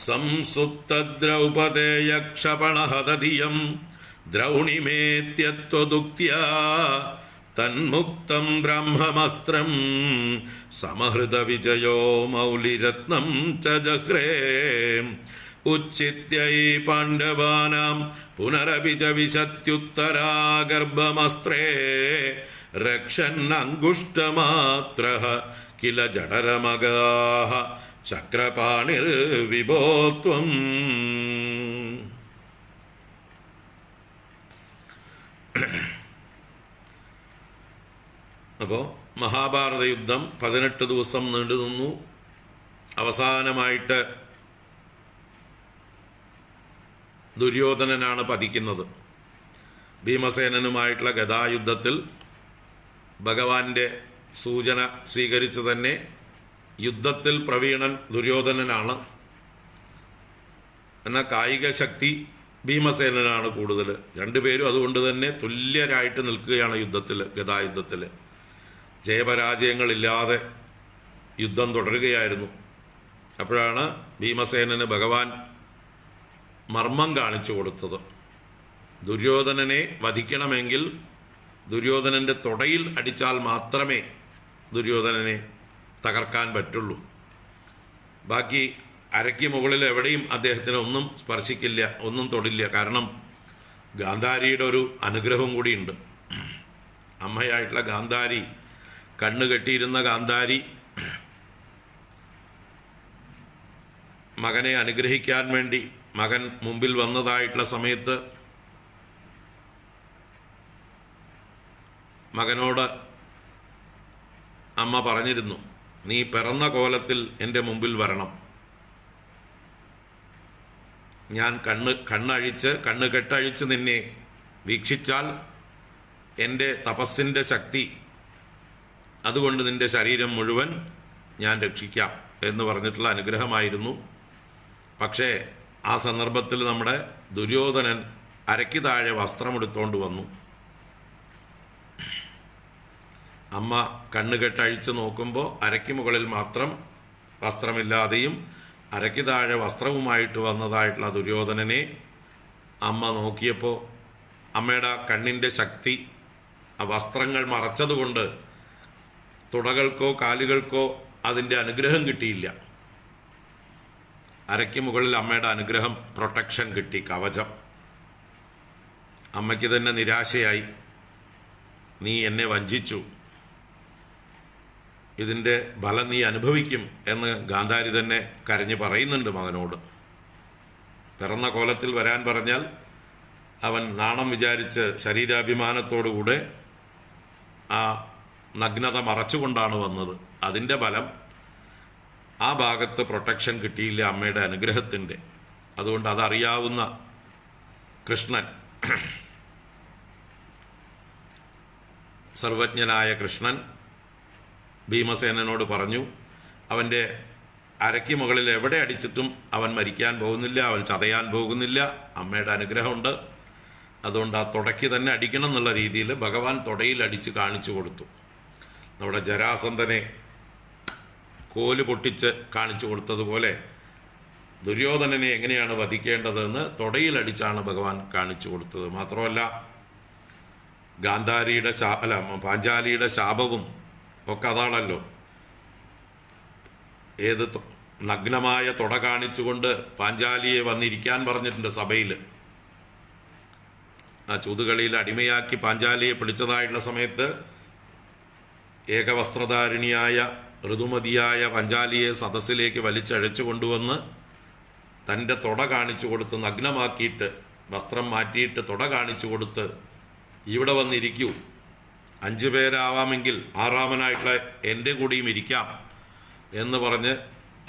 സംസുപ്തദ്രൗപദേയക്ഷപണഹദധിയം ദ്രൗണിമേത്യത്വദുക്ത്യാ തന്മുക്തം ബ്രഹ്മമസ്ത്രം സമഹൃത വിജയോ മൗലിരത്നം ച ജഹ്രേ ഉച്ചിത്യൈ പാണ്ഡവാനാം പുനരപി ച വിശത്യുത്തരാഗർഭമസ്ത്രേ രക്ഷൻ അങ്കുഷ്ടമാത്രഃ കില ജഡരമഗാഃ ചക്രപാണിർവിഭോത്വം. അപ്പോൾ മഹാഭാരത യുദ്ധം 18 ദിവസം നീണ്ടു നിന്നു. അവസാനമായിട്ട് ദുര്യോധനനാണ് പതിക്കുന്നത്. ഭീമസേനനുമായിട്ടുള്ള ഗദായുദ്ധത്തിൽ ഭഗവാന്റെ സൂചന സ്വീകരിച്ച് തന്നെ യുദ്ധത്തിൽ പ്രവീണൻ ദുര്യോധനനാണ്. എന്നാൽ കായിക ശക്തി ഭീമസേനനാണ് കൂടുതൽ. രണ്ടുപേരും അതുകൊണ്ട് തന്നെ തുല്യരായിട്ട് നിൽക്കുകയാണ് യുദ്ധത്തിൽ, ഗദായുദ്ധത്തിൽ. ജയപരാജയങ്ങളില്ലാതെ യുദ്ധം തുടരുകയായിരുന്നു. അപ്പോഴാണ് ഭീമസേനന് ഭഗവാൻ മർമ്മം കാണിച്ചു കൊടുത്തത്. ദുര്യോധനനെ വധിക്കണമെങ്കിൽ ദുര്യോധനൻ്റെ തുടയിൽ അടിച്ചാൽ മാത്രമേ ദുര്യോധനനെ തകർക്കാൻ പറ്റുള്ളൂ. ബാക്കി അരയ്ക്ക് മുകളിൽ എവിടെയും അദ്ദേഹത്തിന് ഒന്നും സ്പർശിക്കില്ല, ഒന്നും തൊടില്ല. കാരണം ഗാന്ധാരിയുടെ ഒരു അനുഗ്രഹം കൂടിയുണ്ട്. അമ്മയായിട്ടുള്ള ഗാന്ധാരി, കണ്ണു കെട്ടിയിരുന്ന ഗാന്ധാരി മകനെ അനുഗ്രഹിക്കാൻ വേണ്ടി മകൻ മുമ്പിൽ വന്നതായിട്ടുള്ള സമയത്ത് മകനോട് അമ്മ പറഞ്ഞിരുന്നു, നീ പിറന്ന കോലത്തിൽ എൻ്റെ മുമ്പിൽ വരണം. ഞാൻ കണ്ണ് കെട്ടഴിച്ച് നിന്നെ വീക്ഷിച്ചാൽ എൻ്റെ തപസ്സിൻ്റെ ശക്തി, അതുകൊണ്ട് നിൻ്റെ ശരീരം മുഴുവൻ ഞാൻ രക്ഷിക്കാം എന്ന് പറഞ്ഞിട്ടുള്ള അനുഗ്രഹമായിരുന്നു. പക്ഷേ ആ സന്ദർഭത്തിൽ നമ്മുടെ ദുര്യോധനൻ അരയ്ക്ക് താഴെ വസ്ത്രമെടുത്തുകൊണ്ട് വന്നു. അമ്മ കണ്ണുകെട്ടഴിച്ച് നോക്കുമ്പോൾ അരയ്ക്ക് മുകളിൽ മാത്രം വസ്ത്രമില്ലാതെയും അരയ്ക്ക് താഴെ വസ്ത്രവുമായിട്ട് വന്നതായിട്ടുള്ള ദുര്യോധനനെ അമ്മ നോക്കിയപ്പോൾ അമ്മയുടെ കണ്ണിൻ്റെ ശക്തി ആ വസ്ത്രങ്ങൾ മറച്ചതുകൊണ്ട് തുടകൾക്കോ കാലുകൾക്കോ അതിൻ്റെ അനുഗ്രഹം കിട്ടിയില്ല. അരയ്ക്ക് മുകളിൽ അമ്മയുടെ അനുഗ്രഹം, പ്രൊട്ടക്ഷൻ കിട്ടി, കവചം. അമ്മയ്ക്ക് തന്നെ നിരാശയായി. നീ എന്നെ വഞ്ചിച്ചു, ഇതിൻ്റെ ഫലം നീ അനുഭവിക്കും എന്ന് ഗാന്ധാരി തന്നെ കരഞ്ഞ് പറയുന്നുണ്ട് മകനോട്. പിറന്ന കോലത്തിൽ വരാൻ പറഞ്ഞാൽ അവൻ നാണം വിചാരിച്ച് ശരീരാഭിമാനത്തോടുകൂടെ ആ നഗ്നത മറച്ചുകൊണ്ടാണ് വന്നത്. അതിൻ്റെ ഫലം ആ ഭാഗത്ത് പ്രൊട്ടക്ഷൻ കിട്ടിയില്ല അമ്മയുടെ അനുഗ്രഹത്തിൻ്റെ. അതുകൊണ്ട് അതറിയാവുന്ന കൃഷ്ണൻ, സർവജ്ഞനായ കൃഷ്ണൻ ഭീമസേനനോട് പറഞ്ഞു, അവൻ്റെ അരയ്ക്ക് മുകളിൽ എവിടെ അടിച്ചിട്ടും അവൻ മരിക്കാൻ പോകുന്നില്ല, അവൻ ചതയാൻ പോകുന്നില്ല, അമ്മയുടെ അനുഗ്രഹമുണ്ട്. അതുകൊണ്ട് ആ തുടയ്ക്ക് തന്നെ അടിക്കണം എന്നുള്ള രീതിയിൽ ഭഗവാൻ തുടയിൽ അടിച്ച് കാണിച്ചു കൊടുത്തു. നമ്മുടെ ജരാസന്ധനെ കോല് പൊട്ടിച്ച് കാണിച്ചു കൊടുത്തതുപോലെ ദുര്യോധനനെ എങ്ങനെയാണ് വധിക്കേണ്ടതെന്ന് തുടയിലടിച്ചാണ് ഭഗവാൻ കാണിച്ചു കൊടുത്തത്. മാത്രമല്ല ഗാന്ധാരിയുടെ പാഞ്ചാലിയുടെ ശാപവും ഒക്കെ അതാണല്ലോ. ഏത് നഗ്നമായ തുട കാണിച്ചുകൊണ്ട് പാഞ്ചാലിയെ വന്നിരിക്കാൻ പറഞ്ഞിട്ടുണ്ട് സഭയിൽ. ആ ചൂതുകളിയിൽ അടിമയാക്കി പാഞ്ചാലിയെ പിടിച്ചതായിട്ടുള്ള സമയത്ത് ഏകവസ്ത്രധാരിണിയായ ഋതുമതിയായ പാഞ്ചാലിയെ സദസ്സിലേക്ക് വലിച്ചഴച്ചു കൊണ്ടുവന്ന് തൻ്റെ തുട കാണിച്ചു കൊടുത്ത് നഗ്നമാക്കിയിട്ട് വസ്ത്രം മാറ്റിയിട്ട് തുട കാണിച്ചു കൊടുത്ത് ഇവിടെ വന്നിരിക്കൂ, 5 പേരാവാമെങ്കിൽ 6ാമനായിട്ടുള്ള എൻ്റെ കൂടിയും ഇരിക്കാം എന്ന് പറഞ്ഞ്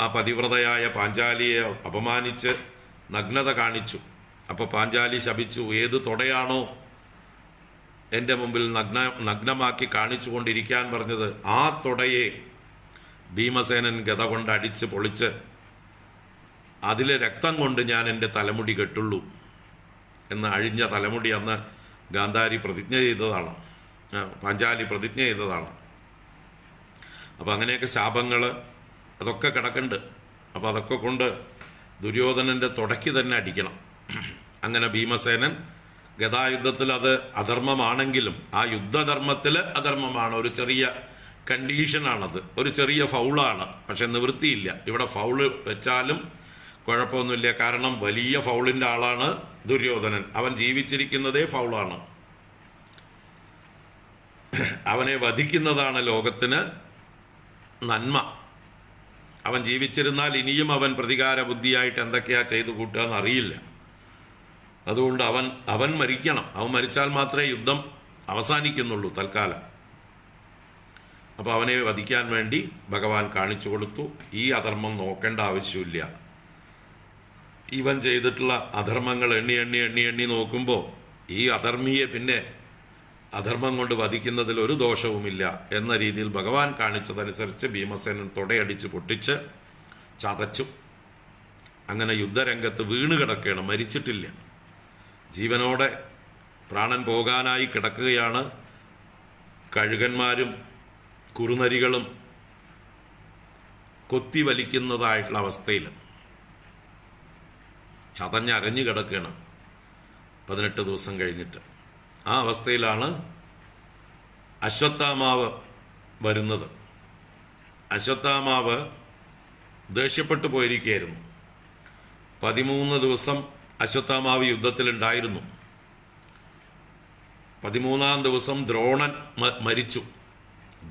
ആ പതിവ്രതയായ പാഞ്ചാലിയെ അപമാനിച്ച് നഗ്നത കാണിച്ചു. അപ്പോൾ പാഞ്ചാലി ശപിച്ചു, ഏത് തുടയാണോ എൻ്റെ മുമ്പിൽ നഗ്നമാക്കി കാണിച്ചു കൊണ്ടിരിക്കാൻ പറഞ്ഞത്, ആ തുടയെ ഭീമസേനൻ ഗദ കൊണ്ട് അടിച്ച് പൊളിച്ച് അതിലെ രക്തം കൊണ്ട് ഞാൻ എൻ്റെ തലമുടി കെട്ടുള്ളൂ എന്ന് അഴിഞ്ഞ തലമുടി അന്ന് ഗാന്ധാരി പ്രതിജ്ഞ ചെയ്തതാണ്, പാഞ്ചാലി പ്രതിജ്ഞ ചെയ്തതാണ്. അപ്പോൾ അങ്ങനെയൊക്കെ ശാപങ്ങൾ അതൊക്കെ കിടക്കുന്നുണ്ട്. അപ്പോൾ അതൊക്കെ കൊണ്ട് ദുര്യോധനൻ്റെ തുടയ്ക്ക് തന്നെ അടിക്കണം. അങ്ങനെ ഭീമസേനൻ ഗദായുദ്ധത്തിൽ അത് അധർമ്മമാണെങ്കിലും ആ യുദ്ധധർമ്മത്തിൽ അധർമ്മമാണ്, ഒരു ചെറിയ കണ്ടീഷനാണത്, ഒരു ചെറിയ ഫൗളാണ്. പക്ഷെ നിവൃത്തിയില്ല. ഇവിടെ ഫൗള് വെച്ചാലും കുഴപ്പമൊന്നുമില്ല. കാരണം വലിയ ഫൗളിൻ്റെ ആളാണ് ദുര്യോധനൻ. അവൻ ജീവിച്ചിരിക്കുന്നതേ ഫൗളാണ്. അവനെ വധിക്കുന്നതാണ് ലോകത്തിന് നന്മ. അവൻ ജീവിച്ചിരുന്നാൽ ഇനിയും അവൻ പ്രതികാര ബുദ്ധിയായിട്ട് എന്തൊക്കെയാ ചെയ്തു കൂട്ടുക എന്നറിയില്ല. അതുകൊണ്ട് അവൻ മരിക്കണം. അവൻ മരിച്ചാൽ മാത്രമേ യുദ്ധം അവസാനിക്കുന്നുള്ളൂ തൽക്കാലം. അപ്പോൾ അവനെ വധിക്കാൻ വേണ്ടി ഭഗവാൻ കാണിച്ചു കൊടുത്തു. ഈ അധർമ്മം നോക്കേണ്ട ആവശ്യമില്ല. ഇവൻ ചെയ്തിട്ടുള്ള അധർമ്മങ്ങൾ എണ്ണി എണ്ണി എണ്ണി എണ്ണി നോക്കുമ്പോൾ ഈ അധർമ്മിയെ പിന്നെ അധർമ്മം കൊണ്ട് വധിക്കുന്നതിൽ ഒരു ദോഷവുമില്ല എന്ന രീതിയിൽ ഭഗവാൻ കാണിച്ചതനുസരിച്ച് ഭീമസേനൻ തുടയടിച്ച് പൊട്ടിച്ച് ചതച്ചു. അങ്ങനെ യുദ്ധരംഗത്ത് വീണ് കിടക്കുകയാണ്, മരിച്ചിട്ടില്ല. ജീവനോടെ പ്രാണൻ പോകാനായി കിടക്കുകയാണ്. കഴുകന്മാരും കുറുനരികളും കൊത്തി വലിക്കുന്നതായിട്ടുള്ള അവസ്ഥയിൽ ചതഞ്ഞരഞ്ഞു കിടക്കുകയാണ് 18 ദിവസം കഴിഞ്ഞിട്ട്. ആ അവസ്ഥയിലാണ് അശ്വത്ഥാമാവ് വരുന്നത്. അശ്വത്ഥാമാവ് ദേഷ്യപ്പെട്ടു പോയിരിക്കുകയായിരുന്നു. 13 ദിവസം അശ്വത്ഥാമാവ് യുദ്ധത്തിലുണ്ടായിരുന്നു. 13ാം ദിവസം ദ്രോണൻ മരിച്ചു.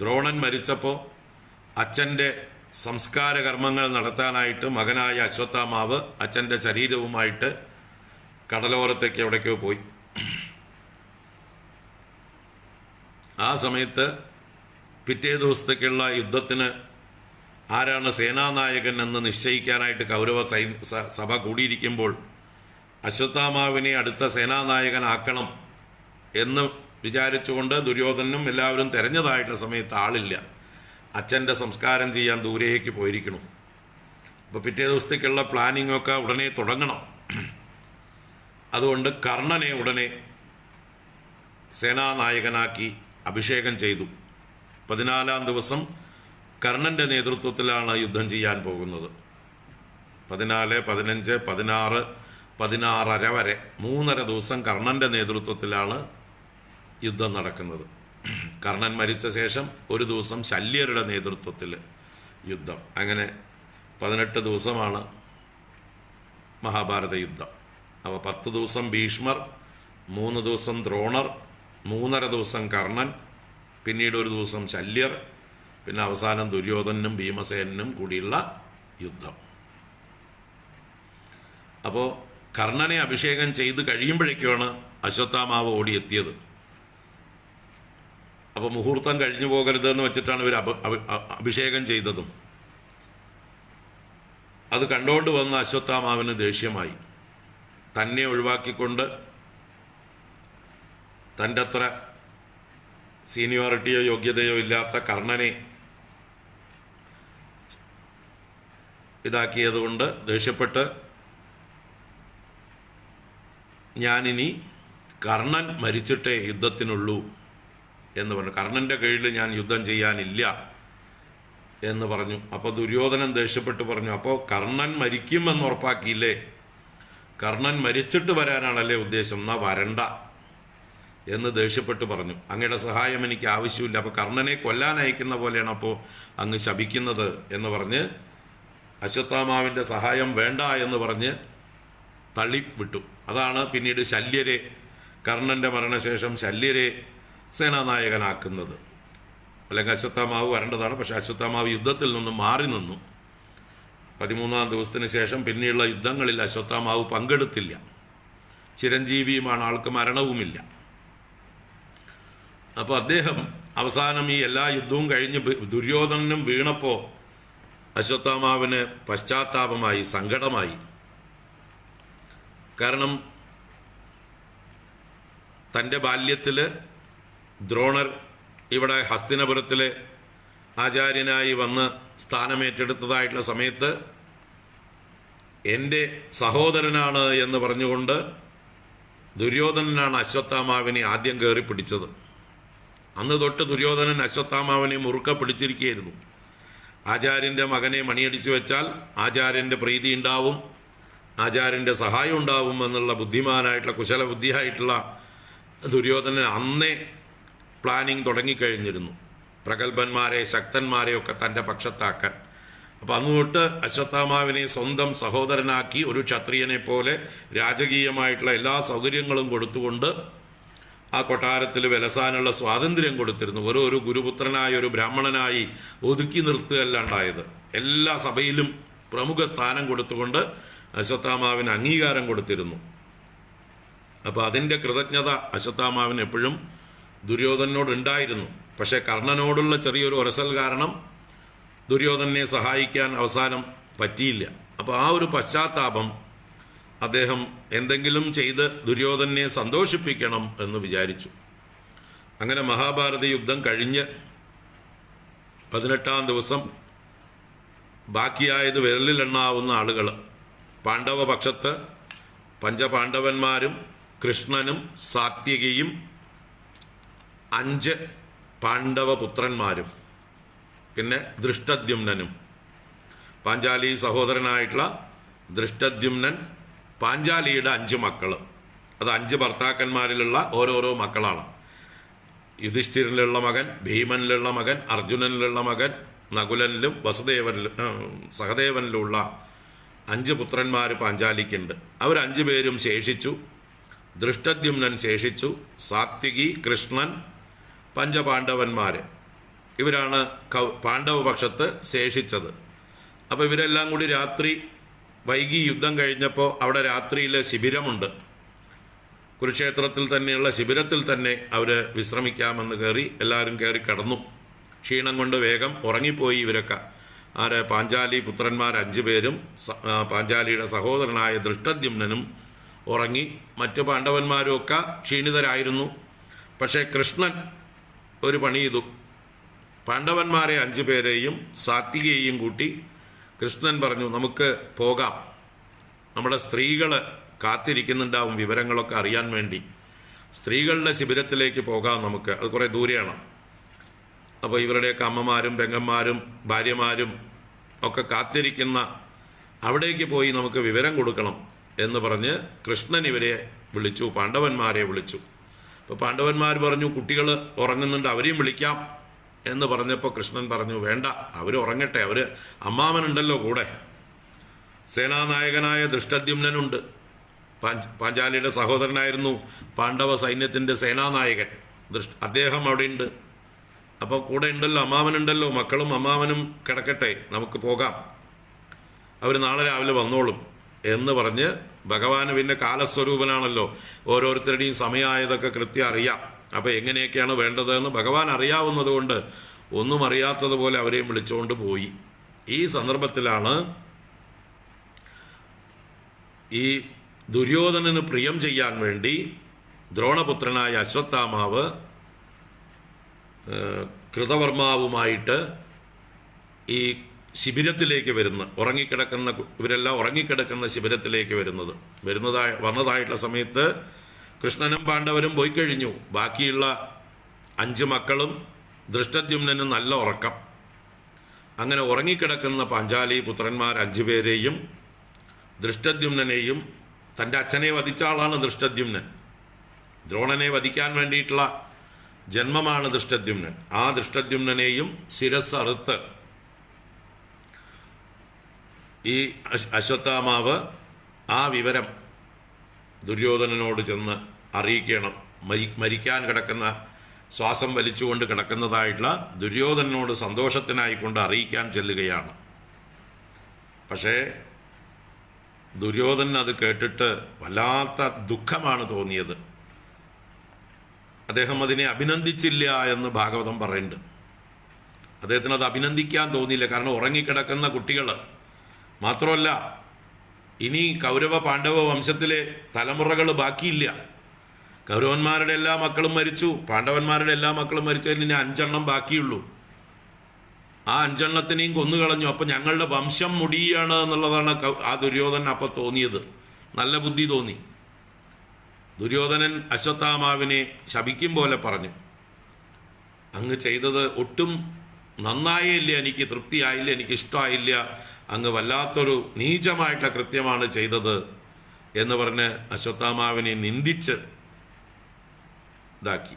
ദ്രോണൻ മരിച്ചപ്പോൾ അച്ഛൻ്റെ സംസ്കാര കർമ്മങ്ങൾ നടത്താനായിട്ട് മകനായ അശ്വത്ഥാമാവ് അച്ഛൻ്റെ ശരീരവുമായിട്ട് കടലോരത്തേക്ക് എവിടേക്കോ പോയി. ആ സമയത്ത് പിറ്റേ ദിവസത്തേക്കുള്ള യുദ്ധത്തിന് ആരാണ് സേനാനായകൻ എന്ന് നിശ്ചയിക്കാനായിട്ട് കൗരവ സഭ കൂടിയിരിക്കുമ്പോൾ അശ്വത്ഥാമാവിനെ അടുത്ത സേനാനായകനാക്കണം എന്ന് വിചാരിച്ചുകൊണ്ട് ദുര്യോധനും എല്ലാവരും തിരഞ്ഞതായിട്ടുള്ള സമയത്ത് ആളില്ല. അച്ഛൻ്റെ സംസ്കാരം ചെയ്യാൻ ദൂരേക്ക് പോയിരിക്കണം. അപ്പോൾ പിറ്റേ ദിവസത്തേക്കുള്ള പ്ലാനിങ്ങൊക്കെ ഉടനെ തുടങ്ങണം. അതുകൊണ്ട് കർണനെ ഉടനെ സേനാനായകനാക്കി അഭിഷേകം ചെയ്തു. 14ാം ദിവസം കർണൻ്റെ നേതൃത്വത്തിലാണ് യുദ്ധം ചെയ്യാൻ പോകുന്നത്. 14, 15, 16, 16.5 വരെ 3.5 ദിവസം കർണൻ്റെ നേതൃത്വത്തിലാണ് യുദ്ധം നടക്കുന്നത്. കർണൻ മരിച്ച ശേഷം 1 ദിവസം ശല്യരുടെ നേതൃത്വത്തിൽ യുദ്ധം. അങ്ങനെ 18 ദിവസമാണ് മഹാഭാരത യുദ്ധം. അപ്പോൾ 10 ദിവസം ഭീഷ്മർ, 3 ദിവസം ദ്രോണർ, 3.5 ദിവസം കർണൻ, പിന്നീട് 1 ദിവസം ശല്യർ, പിന്നെ അവസാനം ദുര്യോധനും ഭീമസേനും കൂടിയുള്ള യുദ്ധം. അപ്പോൾ കർണനെ അഭിഷേകം ചെയ്ത് കഴിയുമ്പോഴേക്കുമാണ് അശ്വത്ഥാമാവ് ഓടിയെത്തിയത്. അപ്പോൾ മുഹൂർത്തം കഴിഞ്ഞു പോകരുതെന്ന് വെച്ചിട്ടാണ് ഇവർ അഭിഷേകം ചെയ്തതും. അത് കണ്ടുകൊണ്ട് വന്ന അശ്വത്ഥാമാവിന് ദേഷ്യമായി. തന്നെ ഒഴിവാക്കിക്കൊണ്ട് തൻ്റെ അത്ര സീനിയോറിറ്റിയോ യോഗ്യതയോ ഇല്ലാത്ത കർണനെ ഇതാക്കിയതുകൊണ്ട് ദേഷ്യപ്പെട്ട്, ഞാനിനി കർണൻ മരിച്ചിട്ടേ യുദ്ധത്തിനുള്ളൂ എന്ന് പറഞ്ഞു. കർണൻ്റെ കീഴിൽ ഞാൻ യുദ്ധം ചെയ്യാനില്ല എന്ന് പറഞ്ഞു. അപ്പോൾ ദുര്യോധനൻ ദേഷ്യപ്പെട്ട് പറഞ്ഞു, അപ്പോൾ കർണൻ മരിക്കുമെന്ന് ഉറപ്പാക്കിയില്ലേ? കർണൻ മരിച്ചിട്ട് വരാനാണല്ലേ ഉദ്ദേശം? എന്നാ വരണ്ട എന്ന് ദേഷ്യപ്പെട്ട് പറഞ്ഞു. അങ്ങയുടെ സഹായം എനിക്ക് ആവശ്യമില്ല. അപ്പോൾ കർണനെ കൊല്ലാൻ അയക്കുന്ന പോലെയാണ് അപ്പോൾ അങ്ങ് ശപിക്കുന്നത് എന്ന് പറഞ്ഞ് അശ്വത്ഥാമാവിൻ്റെ സഹായം വേണ്ട എന്ന് പറഞ്ഞ് തള്ളി വിട്ടു. അതാണ് പിന്നീട് ശല്യരെ, കർണൻ്റെ മരണശേഷം ശല്യരെ സേനാനായകനാക്കുന്നത്. അല്ലെങ്കിൽ അശ്വത്ഥാമാവ് വരേണ്ടതാണ്, പക്ഷെ അശ്വത്ഥാമാവ് യുദ്ധത്തിൽ നിന്നും മാറി നിന്നു. 13-ാം ദിവസത്തിന് ശേഷം പിന്നെയുള്ള യുദ്ധങ്ങളിൽ അശ്വത്ഥാമാവ് പങ്കെടുത്തില്ല. ചിരഞ്ജീവിയുമാണ്, ആൾക്ക് മരണവുമില്ല. അപ്പോൾ അദ്ദേഹം അവസാനം ഈ എല്ലാ യുദ്ധവും കഴിഞ്ഞ് ദുര്യോധനനും വീണപ്പോൾ അശ്വത്ഥാമാവിന് പശ്ചാത്താപമായി, സങ്കടമായി. കാരണം തൻ്റെ ബാല്യത്തിൽ ദ്രോണർ ഇവിടെ ഹസ്തിനപുരത്തിലെ ആചാര്യനായി വന്ന് സ്ഥാനമേറ്റെടുത്തതായിട്ടുള്ള സമയത്ത് എൻ്റെ സഹോദരനാണ് എന്ന് പറഞ്ഞുകൊണ്ട് ദുര്യോധനനാണ് അശ്വത്ഥാമാവിനെ ആദ്യം കയറി പിടിച്ചത്. അന്ന് തൊട്ട് ദുര്യോധനൻ അശ്വത്ഥാമാവിനെ മുറുക്ക പിടിച്ചിരിക്കുകയായിരുന്നു. ആചാര്യൻ്റെ മകനെ മണിയടിച്ചു വെച്ചാൽ ആചാര്യൻ്റെ പ്രീതി ഉണ്ടാവും, ആചാര്യൻ്റെ സഹായം ഉണ്ടാവും എന്നുള്ള ബുദ്ധിമാനായിട്ടുള്ള കുശലബുദ്ധിയായിട്ടുള്ള ദുര്യോധനൻ അന്നേ പ്ലാനിങ് തുടങ്ങിക്കഴിഞ്ഞിരുന്നു, പ്രഗത്ഭന്മാരെ ശക്തന്മാരെയൊക്കെ തൻ്റെ പക്ഷത്താക്കാൻ. അപ്പം അന്ന് തൊട്ട് അശ്വത്ഥാമാവിനെ സ്വന്തം സഹോദരനാക്കി ഒരു ക്ഷത്രിയനെ പോലെ രാജകീയമായിട്ടുള്ള എല്ലാ സൗകര്യങ്ങളും കൊടുത്തുകൊണ്ട് ആ കൊട്ടാരത്തിൽ വിലസാനുള്ള സ്വാതന്ത്ര്യം കൊടുത്തിരുന്നു. ഒരു ഗുരുപുത്രനായി, ഒരു ബ്രാഹ്മണനായി ഒതുക്കി നിർത്തുകയല്ല ഉണ്ടായത്. എല്ലാ സഭയിലും പ്രമുഖ സ്ഥാനം കൊടുത്തുകൊണ്ട് അശ്വത്ഥാമാവിന് അംഗീകാരം കൊടുത്തിരുന്നു. അപ്പോൾ അതിൻ്റെ കൃതജ്ഞത അശ്വത്ഥാമാവിന് എപ്പോഴും ദുര്യോധനോടുണ്ടായിരുന്നു. പക്ഷേ കർണനോടുള്ള ചെറിയൊരു ഒരസൽ കാരണം ദുര്യോധനെ സഹായിക്കാൻ അവസാനം പറ്റിയില്ല. അപ്പോൾ ആ ഒരു പശ്ചാത്താപം അദ്ദേഹം എന്തെങ്കിലും ചെയ്ത് ദുര്യോധനെ സന്തോഷിപ്പിക്കണം എന്ന് വിചാരിച്ചു. അങ്ങനെ മഹാഭാരത യുദ്ധം കഴിഞ്ഞ് 18-ാം ദിവസം ബാക്കിയായത് വിരലിലെണ്ണാവുന്ന ആളുകൾ, പാണ്ഡവപക്ഷത്ത് പഞ്ചപാണ്ഡവന്മാരും കൃഷ്ണനും സാത്യകിയും 5 പാണ്ഡവപുത്രന്മാരും പിന്നെ ദൃഷ്ടദ്യുമ്നനും, പാഞ്ചാലി സഹോദരനായിട്ടുള്ള ദൃഷ്ടദ്യുമ്നൻ, പാഞ്ചാലിയുടെ 5 മക്കൾ. അത് 5 ഭർത്താക്കന്മാരിലുള്ള ഓരോരോ മക്കളാണ്. യുധിഷ്ഠിരനിലുള്ള മകൻ, ഭീമനിലുള്ള മകൻ, അർജുനനിലുള്ള മകൻ, നകുലനിലും സഹദേവനിലുള്ള 5 പുത്രന്മാർ പാഞ്ചാലിക്കുണ്ട്. അവർ 5 പേരും ശേഷിച്ചു. ദൃഷ്ടദ്യുമ്നൻ ശേഷിച്ചു, സാത്വികി, കൃഷ്ണൻ, പഞ്ചപാണ്ഡവന്മാർ, ഇവരാണ് പാണ്ഡവപക്ഷത്ത് ശേഷിച്ചത്. അപ്പോൾ ഇവരെല്ലാം കൂടി രാത്രി വൈകി യുദ്ധം കഴിഞ്ഞപ്പോൾ അവിടെ രാത്രിയിൽ ശിബിരമുണ്ട്. കുരുക്ഷേത്രത്തിൽ തന്നെയുള്ള ശിബിരത്തിൽ തന്നെ അവർ വിശ്രമിക്കാമെന്ന് എല്ലാവരും കയറി കിടന്നു. ക്ഷീണം കൊണ്ട് വേഗം ഉറങ്ങിപ്പോയി ഇവരൊക്കെ. പാഞ്ചാലി പുത്രന്മാർ 5 പേരും പാഞ്ചാലിയുടെ സഹോദരനായ ദൃഷ്ടദ്യുമ്നനും ഉറങ്ങി. മറ്റു പാണ്ഡവന്മാരും ഒക്കെ ക്ഷീണിതരായിരുന്നു. പക്ഷേ കൃഷ്ണൻ ഒരു പണി ചെയ്തു. പാണ്ഡവന്മാരെ 5 പേരെയും സാത്വികയെയും കൂട്ടി കൃഷ്ണൻ പറഞ്ഞു, നമുക്ക് പോകാം, നമ്മുടെ സ്ത്രീകൾ കാത്തിരിക്കുന്നുണ്ടാവും വിവരങ്ങളൊക്കെ അറിയാൻ വേണ്ടി. സ്ത്രീകളുടെ ശിബിരത്തിലേക്ക് പോകാം നമുക്ക്, അത് കുറേ ദൂരെയാണ്. അപ്പോൾ ഇവരുടെയൊക്കെ അമ്മമാരും പെങ്ങന്മാരും ഭാര്യമാരും ഒക്കെ കാത്തിരിക്കുന്ന അവിടേക്ക് പോയി നമുക്ക് വിവരം കൊടുക്കണം എന്ന് പറഞ്ഞ് കൃഷ്ണൻ ഇവരെ വിളിച്ചു, പാണ്ഡവന്മാരെ വിളിച്ചു. അപ്പോൾ പാണ്ഡവന്മാർ പറഞ്ഞു, കുട്ടികൾ ഉറങ്ങുന്നുണ്ട്, അവരെയും വിളിക്കാം എന്ന് പറഞ്ഞപ്പോൾ കൃഷ്ണൻ പറഞ്ഞു, വേണ്ട, അവർ ഉറങ്ങട്ടെ, അവർ അമ്മാവനുണ്ടല്ലോ കൂടെ. സേനാനായകനായ ദൃഷ്ടദ്യുമ്നനുണ്ട്, പാഞ്ചാലിയുടെ സഹോദരനായിരുന്നു പാണ്ഡവ സൈന്യത്തിൻ്റെ സേനാനായകൻ. അദ്ദേഹം അവിടെ ഉണ്ട്. അപ്പോൾ കൂടെ ഉണ്ടല്ലോ, അമ്മാവനുണ്ടല്ലോ, മക്കളും അമ്മാവനും കിടക്കട്ടെ, നമുക്ക് പോകാം, അവർ നാളെ രാവിലെ വന്നോളും എന്ന് പറഞ്ഞ് ഭഗവാന് പിന്നെ കാലസ്വരൂപനാണല്ലോ, ഓരോരുത്തരുടെയും സമയമായതൊക്കെ കൃത്യം അറിയാം. അപ്പോൾ എങ്ങനെയൊക്കെയാണ് വേണ്ടതെന്ന് ഭഗവാൻ അറിയാവുന്നത് കൊണ്ട് ഒന്നും അറിയാത്തതുപോലെ അവരെയും വിളിച്ചുകൊണ്ട് പോയി. ഈ സന്ദർഭത്തിലാണ് ഈ ദുര്യോധനന് പ്രിയം ചെയ്യാൻ വേണ്ടി ദ്രോണപുത്രനായ അശ്വത്ഥാമാവ് കൃതവർമാവുമായിട്ട് ഈ ശിബിരത്തിലേക്ക് ഇവരെല്ലാം ഉറങ്ങിക്കിടക്കുന്ന ശിബിരത്തിലേക്ക് വന്നതായിട്ടുള്ള സമയത്ത് കൃഷ്ണനും പാണ്ഡവരും പോയി കഴിഞ്ഞു. ബാക്കിയുള്ള 5 മക്കളും ദൃഷ്ടദ്യുമ്നനും നല്ല ഉറക്കം. അങ്ങനെ ഉറങ്ങിക്കിടക്കുന്ന പാഞ്ചാലി പുത്രന്മാർ 5 പേരെയും ദൃഷ്ടദ്യുമ്നനെയും, തൻ്റെ അച്ഛനെ വധിച്ച ആളാണ് ദൃഷ്ടദ്യുമ്നൻ, ദ്രോണനെ വധിക്കാൻ വേണ്ടിയിട്ടുള്ള ജന്മമാണ് ദൃഷ്ടദ്യുമ്നൻ. ആ ദൃഷ്ടദ്യുമ്നനെയും ശിരസ് അറുത്ത് ഈ അശ്വത്ഥാമാവ് ആ വിവരം ദുര്യോധനനോട് ചെന്ന് അറിയിക്കണം. മരിക്കാൻ കിടക്കുന്ന, ശ്വാസം വലിച്ചുകൊണ്ട് കിടക്കുന്നതായിട്ടുള്ള ദുര്യോധനനോട് സന്തോഷത്തിനായിക്കൊണ്ട് അറിയിക്കാൻ ചെല്ലുകയാണ്. പക്ഷേ ദുര്യോധനൻ അത് കേട്ടിട്ട് വല്ലാത്ത ദുഃഖമാണ് തോന്നിയത്. അദ്ദേഹം അതിനെ അഭിനന്ദിച്ചില്ല എന്ന് ഭാഗവതം പറയുന്നുണ്ട്. അദ്ദേഹത്തിന് അത് അഭിനന്ദിക്കാൻ തോന്നിയില്ല. കാരണം ഉറങ്ങിക്കിടക്കുന്ന കുട്ടികൾ മാത്രമല്ല, ഇനി കൗരവ പാണ്ഡവ വംശത്തിലെ തലമുറകൾ ബാക്കിയില്ല. കൗരവന്മാരുടെ എല്ലാ മക്കളും മരിച്ചു, പാണ്ഡവന്മാരുടെ എല്ലാ മക്കളും മരിച്ചതിൽ ഇനി 5 എണ്ണം ബാക്കിയുള്ളൂ. ആ 5 എണ്ണത്തിനെയും കൊന്നുകളഞ്ഞു. അപ്പം ഞങ്ങളുടെ വംശം മുടിയാണ് എന്നുള്ളതാണ് ആ ദുര്യോധനൻ അപ്പം തോന്നിയത്. നല്ല ബുദ്ധി തോന്നി. ദുര്യോധനൻ അശ്വത്ഥാമാവിനെ ശപിക്കും പോലെ പറഞ്ഞു, അങ്ങ് ചെയ്തത് ഒട്ടും നന്നായില്ല, എനിക്ക് തൃപ്തിയായില്ല, എനിക്ക് ഇഷ്ടമായില്ല, അങ്ങ് വല്ലാത്തൊരു നീചമായിട്ടുള്ള കൃത്യമാണ് ചെയ്തത് എന്ന് പറഞ്ഞ് അശ്വത്ഥാമാവിനെ നിന്ദിച്ച് ഇതാക്കി.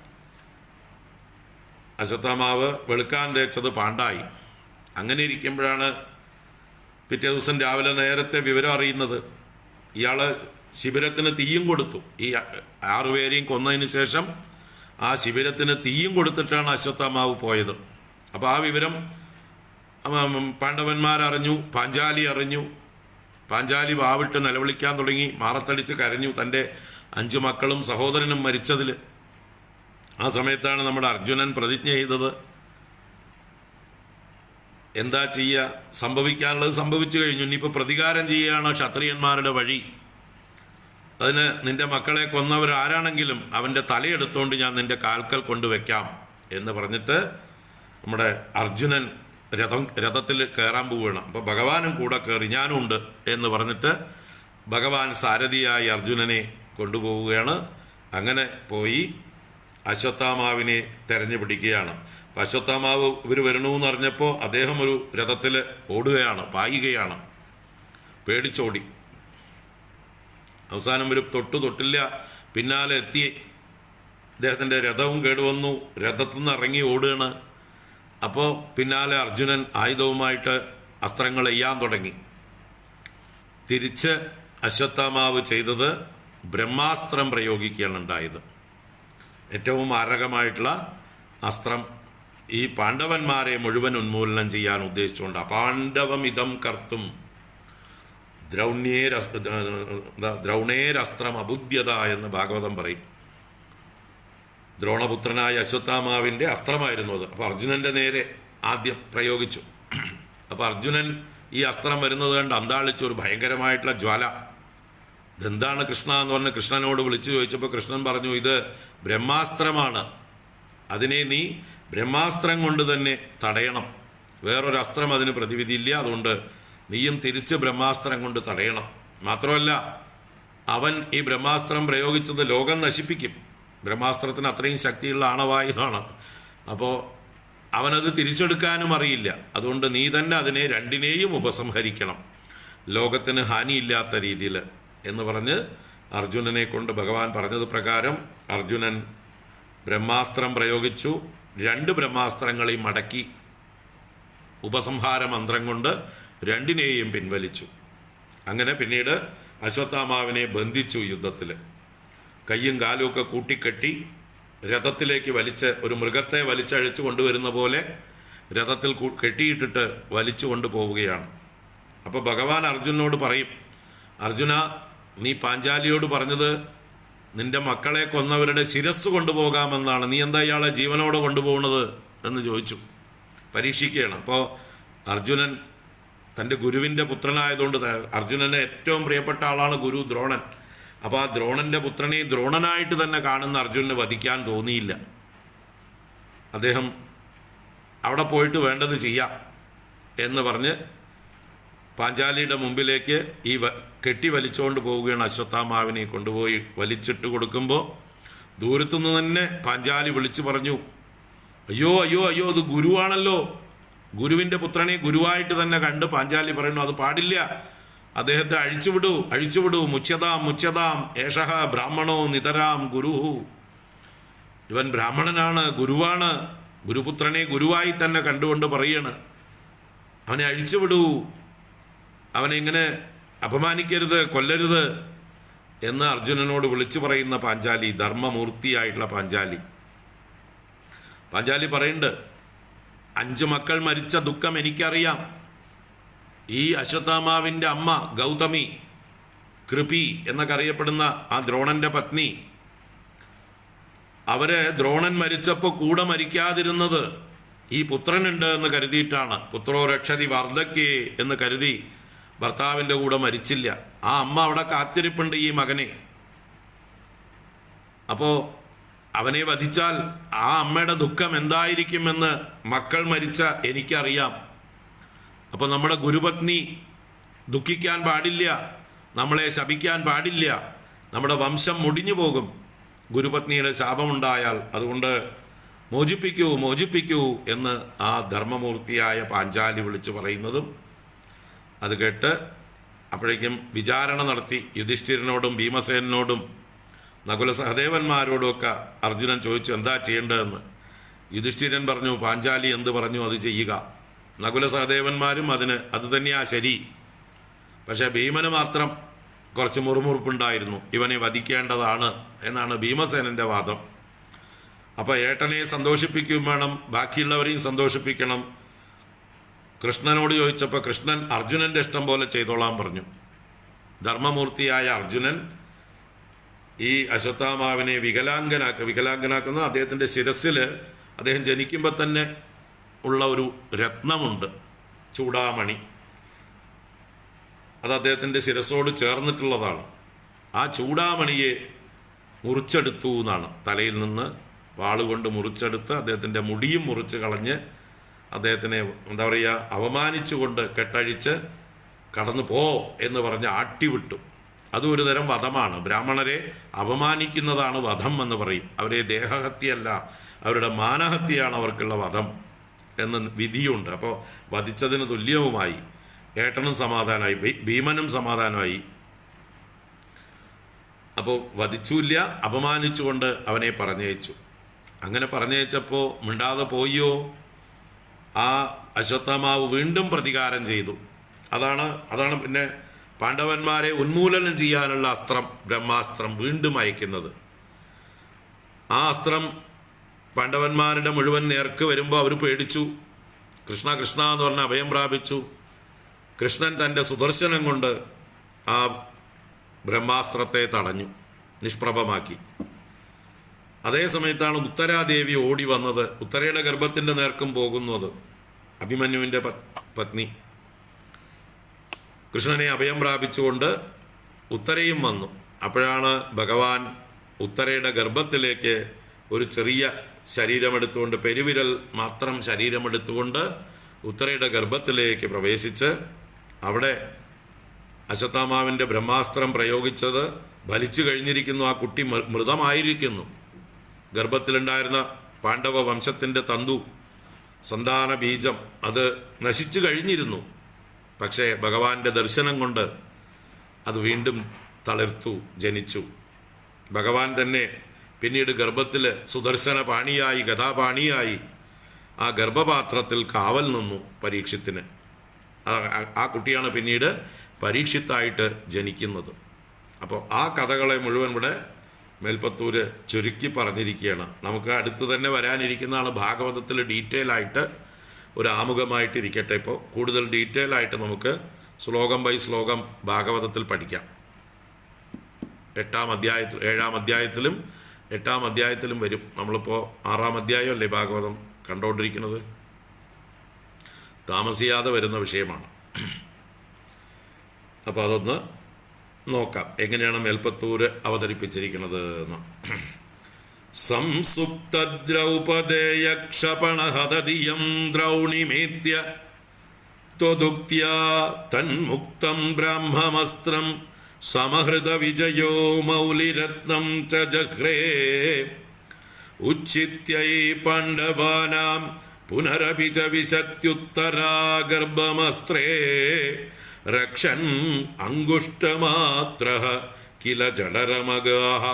അശ്വത്ഥാമാവ് വെളുക്കാൻ തേച്ചത് പാണ്ടായി. അങ്ങനെ ഇരിക്കുമ്പോഴാണ് പിറ്റേ ദിവസം രാവിലെ നേരത്തെ വിവരം അറിയുന്നത്. ഇയാള് ശിബിരത്തിന് തീയും കൊടുത്തു. ഈ 6 പേരെയും കൊന്നതിന് ശേഷം ആ ശിബിരത്തിന് തീയും കൊടുത്തിട്ടാണ് അശ്വത്ഥാമാവ് പോയത്. അപ്പോൾ ആ വിവരം പാണ്ഡവന്മാരറിഞ്ഞു, പാഞ്ചാലി അറിഞ്ഞു. പാഞ്ചാലി വാവിട്ട് നിലവിളിക്കാൻ തുടങ്ങി, മാറത്തടിച്ച് കരഞ്ഞു തൻ്റെ 5 മക്കളും സഹോദരനും മരിച്ചതിൽ. ആ സമയത്താണ് നമ്മുടെ അർജുനൻ പ്രതിജ്ഞ ചെയ്തത്, എന്താ ചെയ്യുക, സംഭവിക്കാനുള്ളത് സംഭവിച്ചു കഴിഞ്ഞു, ഇനിയിപ്പോൾ പ്രതികാരം ചെയ്യുകയാണ് ക്ഷത്രിയന്മാരുടെ വഴി. അതിന് നിന്റെ മക്കളെ കൊന്നവരാരാണെങ്കിലും അവൻ്റെ തലയെടുത്തുകൊണ്ട് ഞാൻ നിന്റെ കാൽക്കൽ കൊണ്ടുവയ്ക്കാം എന്ന് പറഞ്ഞിട്ട് നമ്മുടെ അർജുനൻ രഥത്തിൽ കയറാൻ പോവുകയാണ്. അപ്പോൾ ഭഗവാനും കൂടെ കയറി, ഞാനും ഉണ്ട് എന്ന് പറഞ്ഞിട്ട് ഭഗവാൻ സാരഥിയായി അർജുനനെ കൊണ്ടുപോവുകയാണ്. അങ്ങനെ പോയി അശ്വത്ഥാമാവിനെ തെരഞ്ഞു പിടിക്കുകയാണ്. അപ്പം അശ്വത്ഥാമാവ് ഇവർ വരണമെന്ന് അറിഞ്ഞപ്പോൾ അദ്ദേഹം ഒരു രഥത്തിൽ ഓടുകയാണ്, പായുകയാണ്. പേടിച്ചോടി. അവസാനം ഒരു തൊട്ടില്ല, പിന്നാലെ എത്തി. അദ്ദേഹത്തിൻ്റെ രഥവും കേടുവന്നു, രഥത്തിൽ നിന്ന് ഇറങ്ങി ഓടുകയാണ്. അപ്പോൾ പിന്നാലെ അർജുനൻ ആയുധവുമായിട്ട് അസ്ത്രങ്ങൾ എയ്യാൻ തുടങ്ങി. തിരിച്ച് അശ്വത്ഥാമാവ് ചെയ്തത് ബ്രഹ്മാസ്ത്രം പ്രയോഗിക്കുകയാണ് ഉണ്ടായത്. ഏറ്റവും മാരകമായിട്ടുള്ള അസ്ത്രം ഈ പാണ്ഡവന്മാരെ മുഴുവൻ ഉന്മൂലനം ചെയ്യാൻ ഉദ്ദേശിച്ചുകൊണ്ട് അപാണ്ഡവമിതം കർത്തും ദ്രൗണേരസ്ത്രം അബുദ്ധ്യത എന്ന് ഭാഗവതം പറയും. ദ്രോണപുത്രനായ അശ്വത്ഥാമാവിൻ്റെ അസ്ത്രമായിരുന്നു അത്. അപ്പോൾ അർജുനൻ്റെ നേരെ ആദ്യം പ്രയോഗിച്ചു. അപ്പോൾ അർജുനൻ ഈ അസ്ത്രം വരുന്നത് കണ്ട് അന്താളിച്ചു, ഒരു ഭയങ്കരമായിട്ടുള്ള ജ്വാല. ഇതെന്താണ് കൃഷ്ണ എന്ന് പറഞ്ഞ് കൃഷ്ണനോട് വിളിച്ചു ചോദിച്ചപ്പോൾ കൃഷ്ണൻ പറഞ്ഞു, ഇത് ബ്രഹ്മാസ്ത്രമാണ്, അതിനെ നീ ബ്രഹ്മാസ്ത്രം കൊണ്ട് തന്നെ തടയണം, വേറൊരു അസ്ത്രം അതിന് പ്രതിവിധിയില്ല, അതുകൊണ്ട് നീയും തിരിച്ച് ബ്രഹ്മാസ്ത്രം കൊണ്ട് തടയണം. മാത്രമല്ല അവൻ ഈ ബ്രഹ്മാസ്ത്രം പ്രയോഗിച്ചത് ലോകം നശിപ്പിക്കും. ബ്രഹ്മാസ്ത്രത്തിന് അത്രയും ശക്തിയുള്ള ആണവായുധമാണ്. അപ്പോൾ അവനത് തിരിച്ചെടുക്കാനും അറിയില്ല. അതുകൊണ്ട് നീ തന്നെ അതിനെ രണ്ടിനെയും ഉപസംഹരിക്കണം, ലോകത്തിന് ഹാനിയില്ലാത്ത രീതിയിൽ എന്ന് പറഞ്ഞ് അർജുനനെ കൊണ്ട് ഭഗവാൻ പറഞ്ഞത് പ്രകാരം അർജുനൻ ബ്രഹ്മാസ്ത്രം പ്രയോഗിച്ചു. 2 ബ്രഹ്മാസ്ത്രങ്ങളെയും മടക്കി ഉപസംഹാര മന്ത്രം കൊണ്ട് 2നെയും പിൻവലിച്ചു. അങ്ങനെ പിന്നീട് അശ്വത്ഥാമാവിനെ ബന്ധിച്ചു. യുദ്ധത്തിൽ കയ്യും കാലും ഒക്കെ കൂട്ടിക്കെട്ടി രഥത്തിലേക്ക് വലിച്ച്, ഒരു മൃഗത്തെ വലിച്ചഴിച്ചു കൊണ്ടുവരുന്ന പോലെ രഥത്തിൽ കെട്ടിയിട്ടിട്ട് വലിച്ചു കൊണ്ടുപോവുകയാണ്. അപ്പോൾ ഭഗവാൻ അർജുനോട് പറയും, അർജുന, നീ പാഞ്ചാലിയോട് പറഞ്ഞത് നിന്റെ മക്കളെ കൊന്നവരുടെ ശിരസ് കൊണ്ടുപോകാമെന്നാണ്, നീ എന്താ ഇയാളെ ജീവനോടെ കൊണ്ടുപോകുന്നത് എന്ന് ചോദിച്ചു. പരീക്ഷിക്കുകയാണ്. അപ്പോൾ അർജുനൻ തൻ്റെ ഗുരുവിൻ്റെ പുത്രനായതുകൊണ്ട്, അർജുനന് ഏറ്റവും പ്രിയപ്പെട്ട ആളാണ് ഗുരു ദ്രോണൻ. അപ്പോൾ ആ ദ്രോണൻ്റെ പുത്രനെ ദ്രോണനായിട്ട് തന്നെ കാണുന്ന അർജുനന് വധിക്കാൻ തോന്നിയില്ല. അദ്ദേഹം അവിടെ പോയിട്ട് വേണ്ടത് ചെയ്യാം എന്ന് പറഞ്ഞ് പാഞ്ചാലിയുടെ മുമ്പിലേക്ക് കെട്ടി വലിച്ചുകൊണ്ട് പോവുകയാണ്. അശ്വത്ഥാമാവിനെ കൊണ്ടുപോയി വലിച്ചിട്ട് കൊടുക്കുമ്പോൾ ദൂരത്തുനിന്ന് തന്നെ പാഞ്ചാലി വിളിച്ചു പറഞ്ഞു, അയ്യോ അയ്യോ അയ്യോ, അത് ഗുരുവാണല്ലോ. ഗുരുവിൻ്റെ പുത്രനെ ഗുരുവായിട്ട് തന്നെ കണ്ട് പാഞ്ചാലി പറയുന്നു, അത് പാടില്ല, അദ്ദേഹത്തെ അഴിച്ചുവിടൂ. മുച്യതാം ഏഷഹ ബ്രാഹ്മണോ നിതരാം ഗുരു. ഇവൻ ബ്രാഹ്മണനാണ്, ഗുരുവാണ്. ഗുരുപുത്രനെ ഗുരുവായി തന്നെ കണ്ടുകൊണ്ട് പറയാണ്, അവനെ അഴിച്ചുവിടൂ, അവനെ ഇങ്ങനെ അപമാനിക്കരുത്, കൊല്ലരുത് എന്ന് അർജുനനോട് വിളിച്ചു പറയുന്ന പാഞ്ചാലി, ധർമ്മമൂർത്തിയായിട്ടുള്ള പാഞ്ചാലി. പാഞ്ചാലി പറയുന്നുണ്ട്, 5 മക്കൾ മരിച്ച ദുഃഖം എനിക്കറിയാം. ഈ അശ്വത്ഥാമാവിൻ്റെ അമ്മ ഗൗതമി, കൃപി എന്നൊക്കെ അറിയപ്പെടുന്ന ആ ദ്രോണന്റെ പത്നി, അവര് ദ്രോണൻ മരിച്ചപ്പോൾ കൂടെ മരിക്കാതിരുന്നത് ഈ പുത്രനുണ്ട് എന്ന് കരുതിയിട്ടാണ്. പുത്രോ രക്ഷതി വാർദ്ധക്യേ എന്ന് കരുതി ഭർത്താവിൻ്റെ കൂടെ മരിച്ചില്ല. ആ അമ്മ അവിടെ കാത്തിരിപ്പുണ്ട് ഈ മകനെ. അപ്പോൾ അവനെ വധിച്ചാൽ ആ അമ്മയുടെ ദുഃഖം എന്തായിരിക്കുമെന്ന് മക്കൾ മരിച്ച എനിക്കറിയാം. അപ്പോൾ നമ്മുടെ ഗുരുപത്നി ദുഃഖിക്കാൻ പാടില്ല, നമ്മളെ ശപിക്കാൻ പാടില്ല, നമ്മുടെ വംശം മുടിഞ്ഞു പോകും ഗുരുപത്നിയുടെ ശാപമുണ്ടായാൽ. അതുകൊണ്ട് മോചിപ്പിക്കൂ എന്ന് ആ ധർമ്മമൂർത്തിയായ പാഞ്ചാലി വിളിച്ചു പറയുന്നതും അത് കേട്ട് അപ്പോഴേക്കും വിചാരണ നടത്തി യുധിഷ്ഠിരനോടും ഭീമസേനോടും നകുല സഹദേവന്മാരോടുമൊക്കെ അർജുനൻ ചോദിച്ചു, എന്താ ചെയ്യേണ്ടതെന്ന്. യുധിഷ്ഠിരൻ പറഞ്ഞു, പാഞ്ചാലി എന്ത് പറഞ്ഞു അത് ചെയ്യുക. നകുല സഹദേവന്മാരും അത് തന്നെയാ ശരി. പക്ഷേ ഭീമന് മാത്രം കുറച്ച് മുറുമുറുപ്പുണ്ടായിരുന്നു, ഇവനെ വധിക്കേണ്ടതാണ് എന്നാണ് ഭീമസേനന്റെ വാദം. അപ്പോൾ ഏട്ടനെ സന്തോഷിപ്പിക്കുകയും വേണം, ബാക്കിയുള്ളവരെയും സന്തോഷിപ്പിക്കണം. കൃഷ്ണനോട് ചോദിച്ചപ്പോൾ കൃഷ്ണൻ അർജുനന്റെ ഇഷ്ടം പോലെ ചെയ്തോളാൻ പറഞ്ഞു. ധർമ്മമൂർത്തിയായ അർജുനൻ ഈ അശ്വത്ഥാമാവിനെ വികലാംഗനാക്കുന്ന അദ്ദേഹത്തിൻ്റെ ശിരസ്സിൽ അദ്ദേഹം ജനിക്കുമ്പോൾ തന്നെ ഉള്ള ഒരു രത്നമുണ്ട്, ചൂടാമണി. അത് അദ്ദേഹത്തിൻ്റെ ശിരസ്സോട് ചേർന്നിട്ടുള്ളതാണ്. ആ ചൂടാമണിയെ മുറിച്ചെടുത്തു എന്നാണ്, തലയിൽ നിന്ന് വാളുകൊണ്ട് മുറിച്ചെടുത്ത് അദ്ദേഹത്തിൻ്റെ മുടിയും മുറിച്ച് കളഞ്ഞ് അദ്ദേഹത്തിനെ എന്താ പറയുക അവമാനിച്ചുകൊണ്ട് കെട്ടഴിച്ച് കടന്നു പോ എന്ന് പറഞ്ഞ് ആട്ടിവിട്ടു. അതും ഒരു തരം വധമാണ്. ബ്രാഹ്മണരെ അപമാനിക്കുന്നതാണ് വധം എന്ന് പറയും. അവരെ ദേഹഹത്യയല്ല, അവരുടെ മാനഹത്യയാണ് അവർക്കുള്ള വധം എന്ന വിധിയുണ്ട്. അപ്പോൾ വധിച്ചതിന് തുല്യവുമായി. ഏട്ടനും സമാധാനമായി, ഭീമനും സമാധാനമായി. അപ്പോൾ വധിച്ചില്ല, അപമാനിച്ചുകൊണ്ട് അവനെ പറഞ്ഞയച്ചു. അങ്ങനെ പറഞ്ഞയച്ചപ്പോൾ മിണ്ടാതെ പോയോ, ആ അശ്വത്ഥാമാവ് വീണ്ടും പ്രതികാരം ചെയ്തു. അതാണ് പിന്നെ പാണ്ഡവന്മാരെ ഉന്മൂലനം ചെയ്യാനുള്ള അസ്ത്രം, ബ്രഹ്മാസ്ത്രം വീണ്ടും അയക്കുന്നത്. ആ അസ്ത്രം പാണ്ഡവന്മാരുടെ മുഴുവൻ നേർക്ക് വരുമ്പോൾ അവർ പേടിച്ചു. കൃഷ്ണ കൃഷ്ണ എന്ന് പറഞ്ഞ് അഭയം പ്രാപിച്ചു. കൃഷ്ണൻ തൻ്റെ സുദർശനം കൊണ്ട് ആ ബ്രഹ്മാസ്ത്രത്തെ തടഞ്ഞു, നിഷ്പ്രഭമാക്കി. അതേ സമയത്താണ് ഉത്തരാദേവി ഓടി വന്നത്, ഉത്തരയുടെ ഗർഭത്തിൻ്റെ നേർക്കും പോകുന്നത്. അഭിമന്യുവിൻ്റെ പത്നി കൃഷ്ണനെ അഭയം പ്രാപിച്ചുകൊണ്ട് ഉത്തരയും വന്നു. അപ്പോഴാണ് ഭഗവാൻ ഉത്തരയുടെ ഗർഭത്തിലേക്ക് ഒരു ചെറിയ ശരീരമെടുത്തുകൊണ്ട്, പെരുവിരൽ മാത്രം ശരീരമെടുത്തുകൊണ്ട് ഉത്തരയുടെ ഗർഭത്തിലേക്ക് പ്രവേശിച്ച് അവിടെ അശ്വത്ഥാമാവിൻ്റെ ബ്രഹ്മാസ്ത്രം പ്രയോഗിച്ചത് ഫലിച്ചു കഴിഞ്ഞിരിക്കുന്നു. ആ കുട്ടി മൃതമായിരിക്കുന്നു. ഗർഭത്തിലുണ്ടായിരുന്ന പാണ്ഡവ വംശത്തിൻ്റെ തന്തു, സന്താന ബീജം, അത് നശിച്ചു കഴിഞ്ഞിരുന്നു. പക്ഷേ ഭഗവാന്റെ ദർശനം കൊണ്ട് അത് വീണ്ടും തളിർത്തു, ജനിച്ചു. ഭഗവാൻ തന്നെ പിന്നീട് ഗർഭത്തിൽ സുദർശന പാണിയായി, ഗതാപാണിയായി ആ ഗർഭപാത്രത്തിൽ കാവൽ നിന്നു പരീക്ഷത്തിന്. ആ കുട്ടിയാണ് പിന്നീട് പരീക്ഷിത്തായിട്ട് ജനിക്കുന്നത്. അപ്പോൾ ആ കഥകളെ മുഴുവൻ ഇവിടെ മേൽപ്പത്തൂര് ചുരുക്കി പറഞ്ഞിരിക്കുകയാണ്. നമുക്ക് അടുത്ത് തന്നെ വരാനിരിക്കുന്നതാണ് ഭാഗവതത്തിൽ ഡീറ്റെയിൽ ആയിട്ട് ഒരു ആമുഖമായിട്ടിരിക്കട്ടെ. ഇപ്പോൾ കൂടുതൽ ഡീറ്റെയിൽ ആയിട്ട് നമുക്ക് ശ്ലോകം ബൈ ശ്ലോകം ഭാഗവതത്തിൽ പഠിക്കാം. 7ാം അധ്യായത്തിലും 8ാം അധ്യായത്തിലും വരും. നമ്മളിപ്പോൾ 6ാം അധ്യായമല്ലേ ഭാഗവതം കണ്ടുകൊണ്ടിരിക്കുന്നത്. താമസിയാതെ വരുന്ന വിഷയമാണ്. അപ്പോൾ അതൊന്ന് നോക്കാം, എങ്ങനെയാണ് മേൽപ്പത്തൂര് അവതരിപ്പിച്ചിരിക്കുന്നത് എന്ന്. സംസുപ്ത ദ്രൗപദേയ ക്ഷപണഹതദിയം ദ്രൗണിമേത്യ ത്വദുക്ത്യാ തന്മുക്തം ബ്രാഹ്മമസ്ത്രം സമഹൃത വിജയോ മൗലിരത്നം ച ജഹ്രേ ഉച്ഛിത്യൈ പാണ്ഡവാനാം പുനരപി ച വിശത്യുത്തരാ ഗർഭമസ്ത്രേ രക്ഷൻ അങ്കുഷ്ടമാത്രഃ കില ജഡരമഗാഃ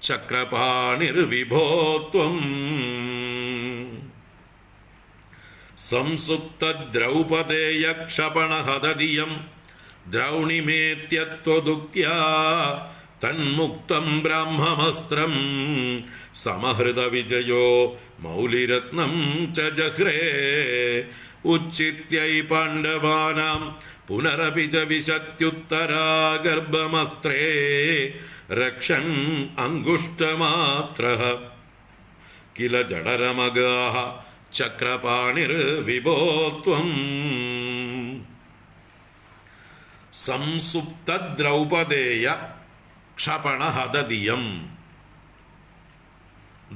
ചക്രപാണിർവിഭോ ത്വം. സംസുപ്ത ദ്രൗപദേയ ക്ഷപണഹതദിയം ദ്രൗണിമേത്യ ത്വദുക്ത്യാ തന്മുക്തം ബ്രാഹ്മമസ്ത്രം സമഹൃത വിജയോ മൗലിരത്നം ച ജഹ്രേ ഉച്ഛിത്യൈ പാണ്ഡവാനാം പുനരപി ച വിശത്യുത്തരാ ഗർഭമസ്ത്രേ രക്ഷൻ അങ്കുഷ്ടമാത്രഃ കില ജഡരമഗാഃ ചക്രപാണിർവിഭോ ത്വം. സംസുപ്ത ദ്രൗപദേയ ക്ഷപണഹതദിയം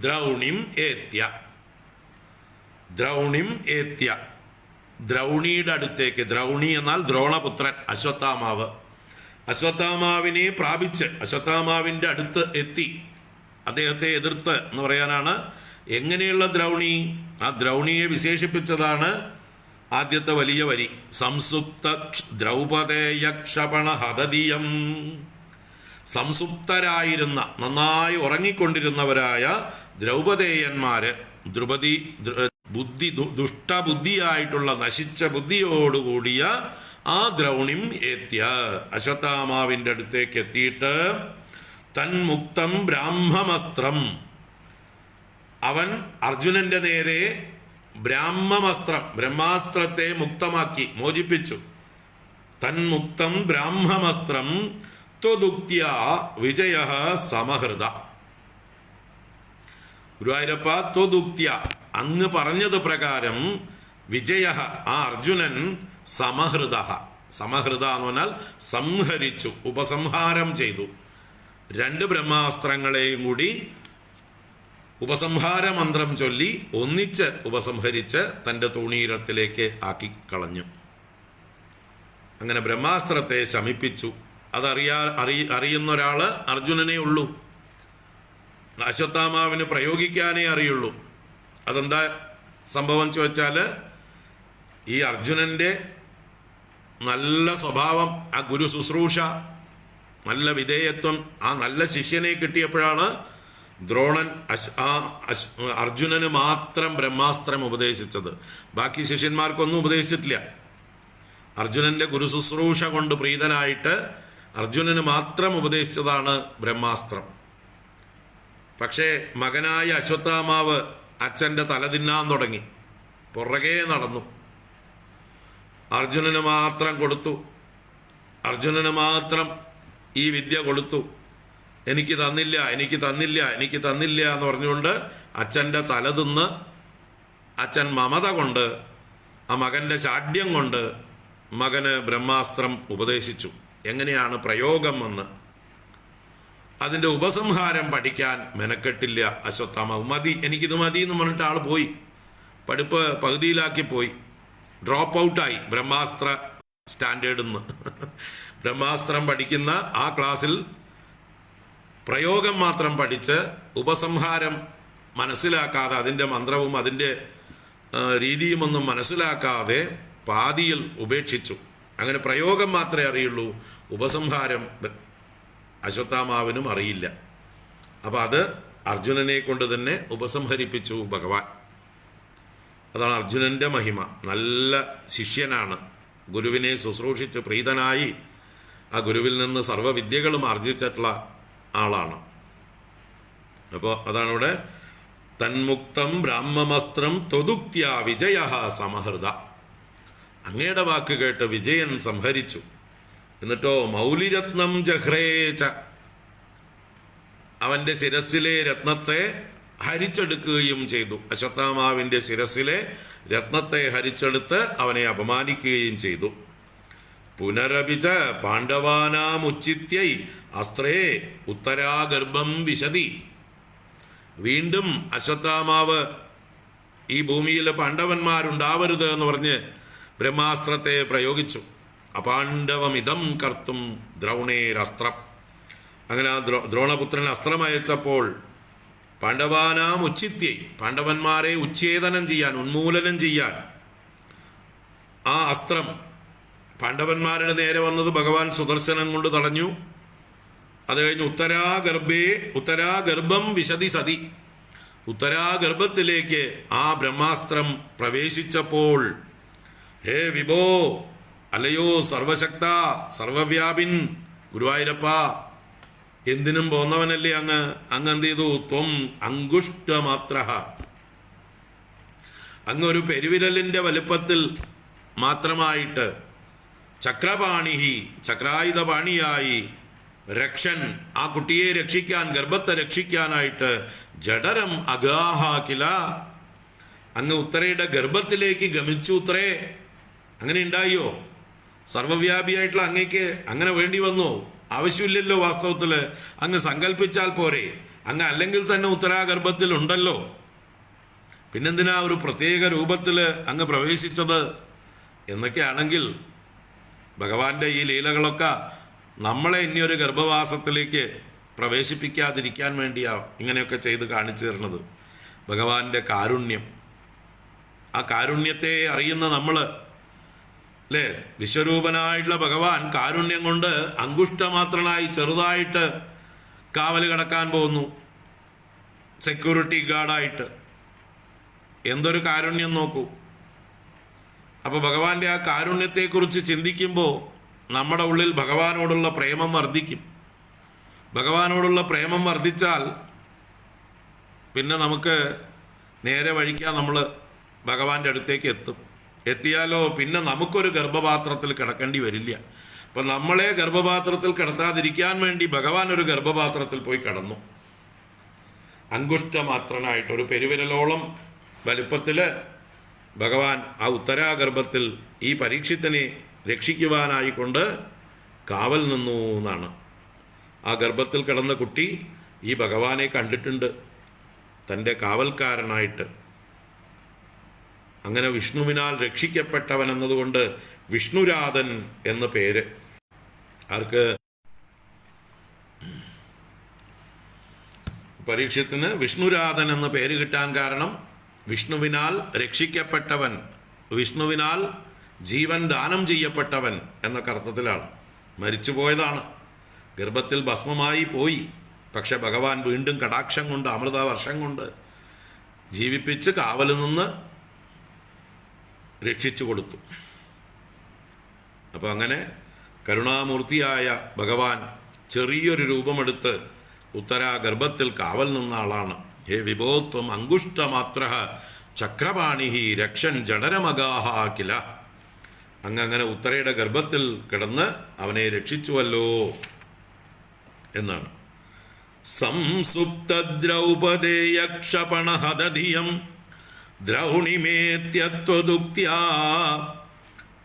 ദ്രൗണിം ഏത്യ. ദ്രൗണിം ഏത്യ, ദ്രൗണിയുടെ അടുത്തേക്ക്. ദ്രൗണി എന്നാൽ ദ്രോണപുത്രൻ അശ്വത്ഥാമാവ്. അശ്വത്ഥാമാവിനെ പ്രാപിച്ച് അശ്വത്ഥാമാവിൻ്റെ അടുത്ത് എത്തി അദ്ദേഹത്തെ എതിർത്ത് എന്ന് പറയാനാണ്. എങ്ങനെയുള്ള ദ്രൗണി? ആ ദ്രൗണിയെ വിശേഷിപ്പിച്ചതാണ് ആദ്യത്തെ വലിയ വരി. സംസുപ്ത ദ്രൗപദേയ ക്ഷപണഹതദിയം. സംസുപ്തരായിരുന്ന, നന്നായി ഉറങ്ങിക്കൊണ്ടിരുന്നവരായ ദ്രൗപദേയന്മാര്, ദുഷ്ടബുദ്ധിയായിട്ടുള്ള നശിച്ച ബുദ്ധിയോടുകൂടിയ ആ ദ്രൗണിം ഏത്യ, അശ്വത്ഥാമാവിൻ്റെ അടുത്തേക്ക് എത്തിയിട്ട് തന്മുക്തം ബ്രാഹ്മമസ്ത്രം, അവൻ അർജുനന്റെ നേരെ ബ്രാഹ്മമസ്ത്രം, ബ്രഹ്മാസ്ത്രത്തെ മുക്തമാക്കി, മോചിപ്പിച്ചു. തന്മുക്തം ബ്രാഹ്മമസ്ത്രം ത്വദുക്ത്യ വിജയ സമഹൃത. ഗുരുവായൂരപ്പ, ത്വദുക്ത്യ, അങ്ങ് പറഞ്ഞത് പ്രകാരം വിജയ, ആ അർജുനൻ സമഹൃത. സമഹൃത എന്ന് പറഞ്ഞാൽ സംഹരിച്ചു, ഉപസംഹാരം ചെയ്തു. 2 ബ്രഹ്മാസ്ത്രങ്ങളെയും കൂടി ഉപസംഹാര മന്ത്രം ചൊല്ലി ഒന്നിച്ച് ഉപസംഹരിച്ച് തൻ്റെ തൂണീരത്തിലേക്ക് ആക്കി കളഞ്ഞു. അങ്ങനെ ബ്രഹ്മാസ്ത്രത്തെ ശമിപ്പിച്ചു. അറിയുന്ന ഒരാള് അർജുനനേ ഉള്ളൂ. അശ്വത്ഥാമാവിന് പ്രയോഗിക്കാനേ അറിയുള്ളൂ. അതെന്താ സംഭവം ചോദിച്ചാൽ, ഈ അർജുനന്റെ നല്ല സ്വഭാവം, ആ ഗുരു ശുശ്രൂഷ, നല്ല വിധേയത്വം, ആ നല്ല ശിഷ്യനെ കിട്ടിയപ്പോഴാണ് ദ്രോണൻ അർജുനന് മാത്രം ബ്രഹ്മാസ്ത്രം ഉപദേശിച്ചത്. ബാക്കി ശിഷ്യന്മാർക്കൊന്നും ഉപദേശിച്ചിട്ടില്ല. അർജുനന്റെ ഗുരു ശുശ്രൂഷ കൊണ്ട് പ്രീതനായിട്ട് അർജുനന് മാത്രം ഉപദേശിച്ചതാണ് ബ്രഹ്മാസ്ത്രം. പക്ഷേ മകനായ അശ്വത്ഥാമാവ് അച്ഛൻ്റെ തല തിന്നാൻ തുടങ്ങി, പുറകെ നടന്നു. അർജുനന് മാത്രം കൊടുത്തു, അർജുനന് മാത്രം ഈ വിദ്യ കൊടുത്തു. എനിക്ക് തന്നില്ല, എനിക്ക് തന്നില്ല, എനിക്ക് തന്നില്ല എന്ന് പറഞ്ഞുകൊണ്ട് അച്ഛൻ്റെ തല തിന്ന്, അച്ഛൻ മമത കൊണ്ട്, ആ മകൻ്റെ ശാഠ്യം കൊണ്ട് മകന് ബ്രഹ്മാസ്ത്രം ഉപദേശിച്ചു. എങ്ങനെയാണ് പ്രയോഗം എന്ന്, അതിൻ്റെ ഉപസംഹാരം പഠിക്കാൻ മെനക്കെട്ടില്ല അശ്വത്ഥാമാവ്. മതി, എനിക്കിത് മതി എന്ന് പറഞ്ഞിട്ട് ആൾ പോയി, പഠിപ്പ് പകുതിയിലാക്കി പോയി, ഡ്രോപ്പ് ഔട്ടായി ബ്രഹ്മാസ്ത്ര സ്റ്റാൻഡേർഡിൽ നിന്ന്. ബ്രഹ്മാസ്ത്രം പഠിക്കുന്ന ആ ക്ലാസ്സിൽ പ്രയോഗം മാത്രം പഠിച്ച് ഉപസംഹാരം മനസ്സിലാക്കാതെ, അതിൻ്റെ മന്ത്രവും അതിൻ്റെ രീതിയുമൊന്നും മനസ്സിലാക്കാതെ പാതിയിൽ ഉപേക്ഷിച്ചു. അങ്ങനെ പ്രയോഗം മാത്രമേ അറിയുള്ളൂ, ഉപസംഹാരം അശ്വത്ഥാമാവിനും അറിയില്ല. അപ്പം അത് അർജുനനെ കൊണ്ട് തന്നെ ഉപസംഹരിപ്പിച്ചു ഭഗവാൻ. അതാണ് അർജുനന്റെ മഹിമ. നല്ല ശിഷ്യനാണ്, ഗുരുവിനെ ശുശ്രൂഷിച്ച് പ്രീതനായി ആ ഗുരുവിൽ നിന്ന് സർവ്വവിദ്യകളും ആർജിച്ചിട്ടുള്ള ആളാണ്. അപ്പോൾ അതാണ് ഇവിടെ തന്മുക്തം ബ്രാഹ്മമസ്ത്രം ത്വദുക്ത്യ വിജയ സമഹൃത. അങ്ങയുടെ വാക്ക് കേട്ട് വിജയൻ സംഹരിച്ചു. എന്നിട്ടോ മൗലിരത്നം ജഹ്രേച്ച, അവന്റെ ശിരസിലെ രത്നത്തെ ഹരിച്ചെടുക്കുകയും ചെയ്തു. അശ്വത്ഥാമാവിന്റെ ശിരസിലെ രത്നത്തെ ഹരിച്ചെടുത്ത് അവനെ അപമാനിക്കുകയും ചെയ്തു. പുനരപിച്ച പാണ്ഡവാനാമുച്ചിത്യൈ അസ്ത്രേ ഉത്തരാഗർഭം വിശതി. വീണ്ടും അശ്വത്ഥാമാവ് ഈ ഭൂമിയിൽ പാണ്ഡവന്മാരുണ്ടാവരുത് എന്ന് പറഞ്ഞ് ബ്രഹ്മാസ്ത്രത്തെ പ്രയോഗിച്ചു. അപാണ്ഡവമിതം കർത്തും ദ്രൗണേരസ്ത്രം. അങ്ങനെ ആ ദ്രോണപുത്രൻ അസ്ത്രം അയച്ചപ്പോൾ പാണ്ഡവാനാം ഉച്ചിത്യൈ, പാണ്ഡവന്മാരെ ഉച്ഛേദനം ചെയ്യാൻ, ഉന്മൂലനം ചെയ്യാൻ ആ അസ്ത്രം പാണ്ഡവന്മാരുടെ നേരെ വന്നത് ഭഗവാൻ സുദർശനം കൊണ്ട് തടഞ്ഞു. അത് കഴിഞ്ഞ് ഉത്തരാഗർഭം വിശതി സതി, ഉത്തരാഗർഭത്തിലേക്ക് ആ ബ്രഹ്മാസ്ത്രം പ്രവേശിച്ചപ്പോൾ, ഹേ വിഭോ, അല്ലയോ സർവശക്ത സർവവ്യാപിൻ ഗുരുവായൂരപ്പ, എന്തിനും പോന്നവനല്ലേ അങ്ങ് എന്ത് ചെയ്തു? ത്വം അങ്കുഷ്ടമാത്ര, അങ്ങൊരു പെരുവിരലിന്റെ വലുപ്പത്തിൽ മാത്രമായിട്ട് ചക്രപാണിഹി, ചക്രായുധപാണിയായി രക്ഷൻ, ആ കുട്ടിയെ രക്ഷിക്കാൻ, ഗർഭത്തെ രക്ഷിക്കാനായിട്ട് ജഡരം അഗാഹ കില, അങ്ങ് ഉത്തരയുടെ ഗർഭത്തിലേക്ക് ഗമിച്ചു ഉത്തരേ. അങ്ങനെ ഉണ്ടായോ? സർവവ്യാപിയായിട്ടുള്ള അങ്ങയ്ക്ക് അങ്ങനെ വേണ്ടി വന്നോ? ആവശ്യമില്ലല്ലോ. വാസ്തവത്തില് അങ്ങ് സങ്കല്പിച്ചാൽ പോരെ. അങ്ങ് അല്ലെങ്കിൽ തന്നെ ഉത്തരാഗർഭത്തിൽ ഉണ്ടല്ലോ. പിന്നെന്തിനാ ഒരു പ്രത്യേക രൂപത്തില് അങ്ങ് പ്രവേശിച്ചത് എന്നൊക്കെയാണെങ്കിൽ ഭഗവാന്റെ ഈ ലീലകളൊക്കെ നമ്മളെ ഇനിയൊരു ഗർഭവാസത്തിലേക്ക് പ്രവേശിപ്പിക്കാതിരിക്കാൻ വേണ്ടിയാ ഇങ്ങനെയൊക്കെ ചെയ്ത് കാണിച്ചു തരുന്നത്. ഭഗവാന്റെ കാരുണ്യം, ആ കാരുണ്യത്തെ അറിയുന്ന നമ്മള് അല്ലേ, വിശ്വരൂപനായിട്ടുള്ള ഭഗവാൻ കാരുണ്യം കൊണ്ട് അങ്കുഷ്ടമാത്രനായി ചെറുതായിട്ട് കാവല് കടക്കാൻ പോകുന്നു, സെക്യൂരിറ്റി ഗാർഡായിട്ട്. എന്തൊരു കാരുണ്യം നോക്കൂ. അപ്പൊ ഭഗവാന്റെ ആ കാരുണ്യത്തെക്കുറിച്ച് ചിന്തിക്കുമ്പോൾ നമ്മുടെ ഉള്ളിൽ ഭഗവാനോടുള്ള പ്രേമം വർദ്ധിക്കും. ഭഗവാനോടുള്ള പ്രേമം വർദ്ധിച്ചാൽ പിന്നെ നമുക്ക് നേരെ വഴിക്കാൻ നമ്മൾ ഭഗവാന്റെ അടുത്തേക്ക് എത്തിയാലോ പിന്നെ നമുക്കൊരു ഗർഭപാത്രത്തിൽ കിടക്കേണ്ടി വരില്ല. അപ്പൊ നമ്മളെ ഗർഭപാത്രത്തിൽ കിടത്താതിരിക്കാൻ വേണ്ടി ഭഗവാൻ ഒരു ഗർഭപാത്രത്തിൽ പോയി കിടന്നു. അങ്കുഷ്ടമാത്രനായിട്ട് ഒരു പെരുവിരലോളം വലുപ്പത്തില് ഭഗവാൻ ആ ഉത്തരാഗർഭത്തിൽ ഈ പരീക്ഷത്തിനെ രക്ഷിക്കുവാനായിക്കൊണ്ട് കാവൽ നിന്നു എന്നാണ്. ആ ഗർഭത്തിൽ കിടന്ന കുട്ടി ഈ ഭഗവാനെ കണ്ടിട്ടുണ്ട് തൻ്റെ കാവൽക്കാരനായിട്ട്. അങ്ങനെ വിഷ്ണുവിനാൽ രക്ഷിക്കപ്പെട്ടവൻ എന്നതുകൊണ്ട് വിഷ്ണുരാധൻ എന്ന പേര്. ആർക്ക്? പരീക്ഷത്തിന് വിഷ്ണുരാധൻ എന്ന പേര് കിട്ടാൻ കാരണം വിഷ്ണുവിനാൽ രക്ഷിക്കപ്പെട്ടവൻ, വിഷ്ണുവിനാൽ ജീവൻ ദാനം ചെയ്യപ്പെട്ടവൻ എന്നൊക്കെ അർത്ഥത്തിലാണ്. മരിച്ചുപോയതാണ്, ഗർഭത്തിൽ ഭസ്മമായി പോയി. പക്ഷെ ഭഗവാൻ വീണ്ടും കടാക്ഷം കൊണ്ട്, അമൃതവർഷം കൊണ്ട് ജീവിപ്പിച്ച് കാവലിൽ നിന്ന് രക്ഷിച്ചു കൊടുത്തു. അപ്പൊ അങ്ങനെ കരുണാമൂർത്തിയായ ഭഗവാൻ ചെറിയൊരു രൂപമെടുത്ത് ഉത്തരാഗർഭത്തിൽ കാവൽ നിന്ന ആളാണ്. ഹേ വിഭോത്വം അങ്കുഷ്ടമാത്ര ചക്രപാണി രക്ഷൻ ജഡരമഗാഹ കില. അങ്ങനെ ഉത്തരയുടെ ഗർഭത്തിൽ കിടന്ന് അവനെ രക്ഷിച്ചുവല്ലോ എന്നാണ്. സംസുപ്തദ്രൗപദേയക്ഷപണഹദധിയം ദ്രൗണിമേത്യത്വദുക്ത്യാ